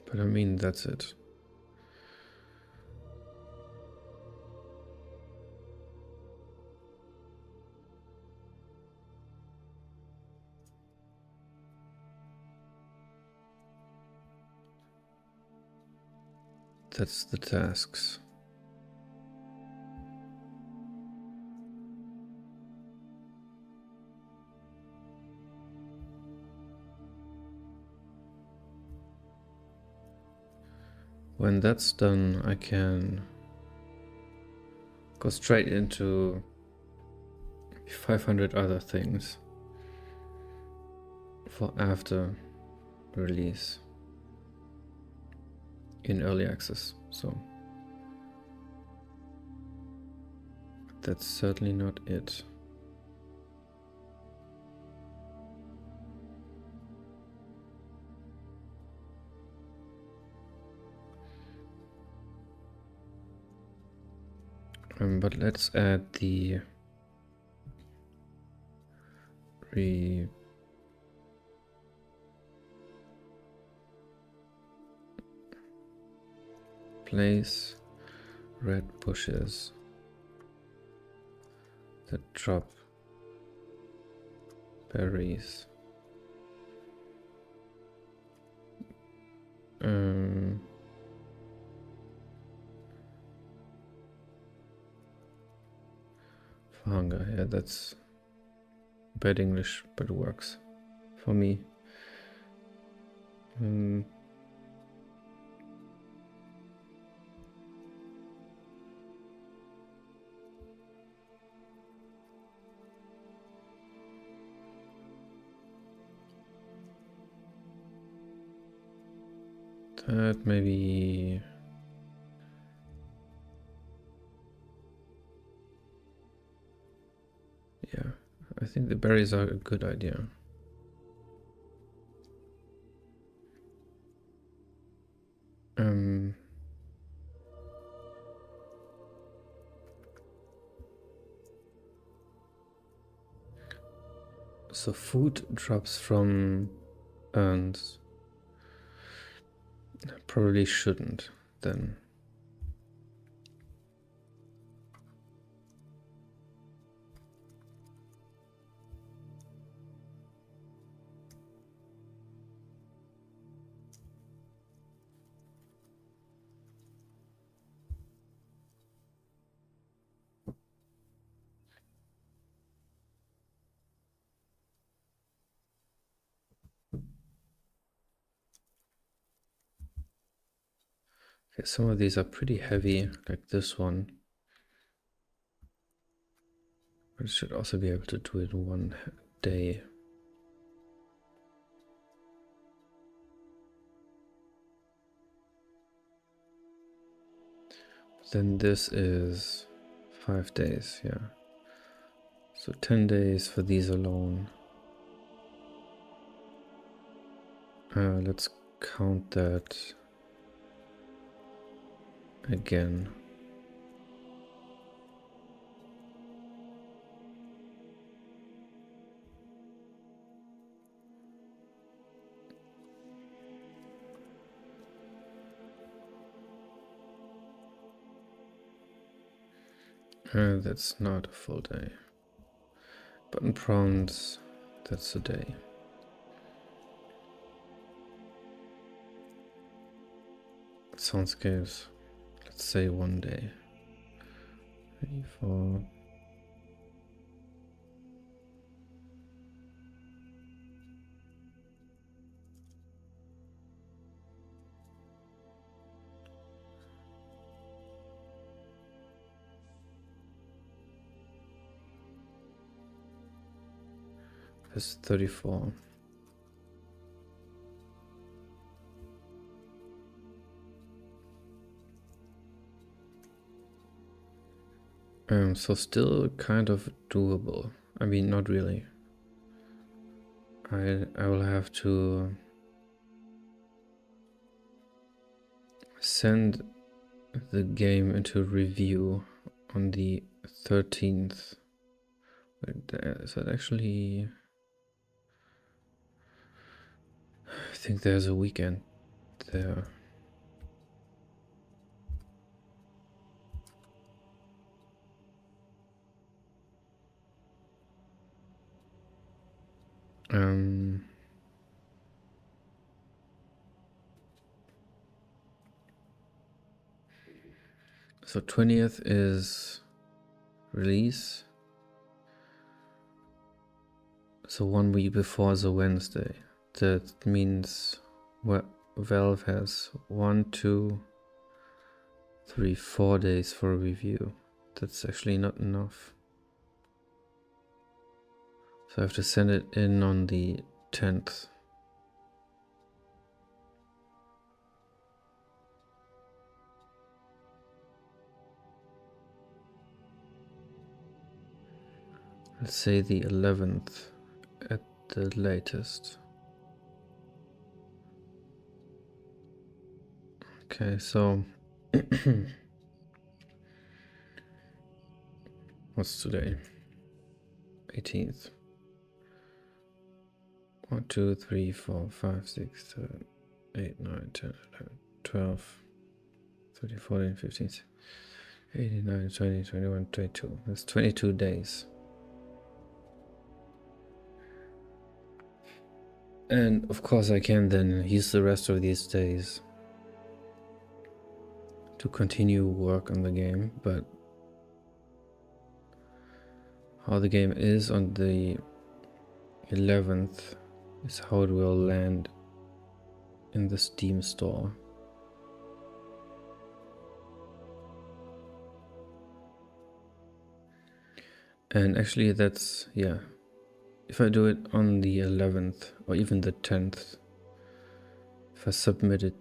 But I mean, that's it. That's the tasks. When that's done, I can go straight into 500 other things for after release in early access. So that's certainly not it. But let's add the replace red bushes that drop berries. For hunger, yeah, that's bad English, but it works for me. That maybe... Yeah, I think the berries are a good idea. So food drops from urns. Probably shouldn't then. Okay, some of these are pretty heavy, like this one. But it should also be able to do it in one day. But then this is 5 days, yeah. So 10 days for these alone. Let's count that again. That's not a full day. Button prawns, that's a day. Sounds good. Let's say 1 day. 3, 4. That's 34. So still kind of doable. I mean, not really. I will have to send the game into review on the 13th. Is that actually... I think there's a weekend there. So 20th is release. So 1 week before is a Wednesday. That means Valve has 1, 2, 3, 4 days for review. That's actually not enough. So I have to send it in on the 10th. Let's say the 11th at the latest. Okay, so what's today? 18th. 1, 2, 3, 4, 5, 6, 7, 8, 9, 10, 11, 12, 13, 14, 15, 18, 19, 20, 21, 22. That's 22 days. And of course I can then use the rest of these days to continue work on the game, but how the game is on the 11th is how it will land in the Steam store. And actually that's, yeah, if I do it on the 11th or even the 10th, if I submit it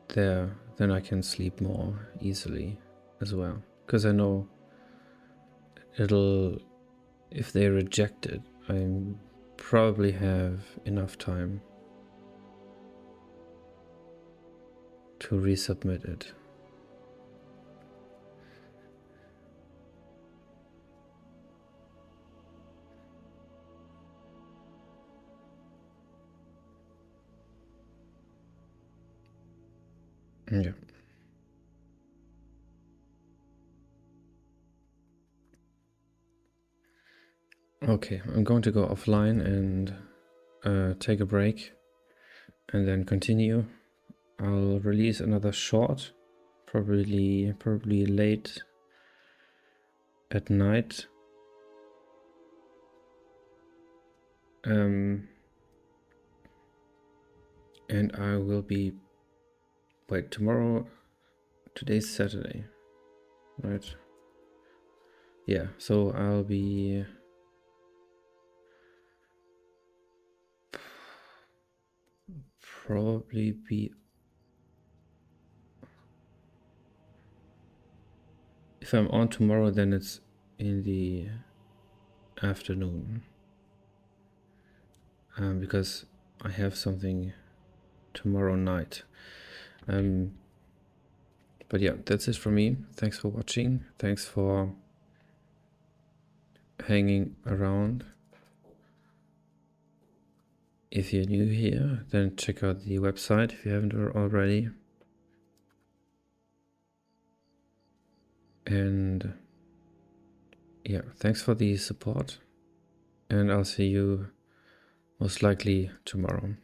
there, then I can sleep more easily as well. Because I know it'll, if they reject it, I probably have enough time to resubmit it. Yeah. Okay, I'm going to go offline and take a break and then continue. I'll release another short, probably late at night. And I will be, wait, tomorrow, today's Saturday, right? Yeah, so I'll be probably be, if I'm on tomorrow, then it's in the afternoon, because I have something tomorrow night. But yeah, that's it for me. Thanks for watching. Thanks for hanging around. If you're new here, then check out the website if you haven't already. And yeah, thanks for the support. And I'll see you most likely tomorrow.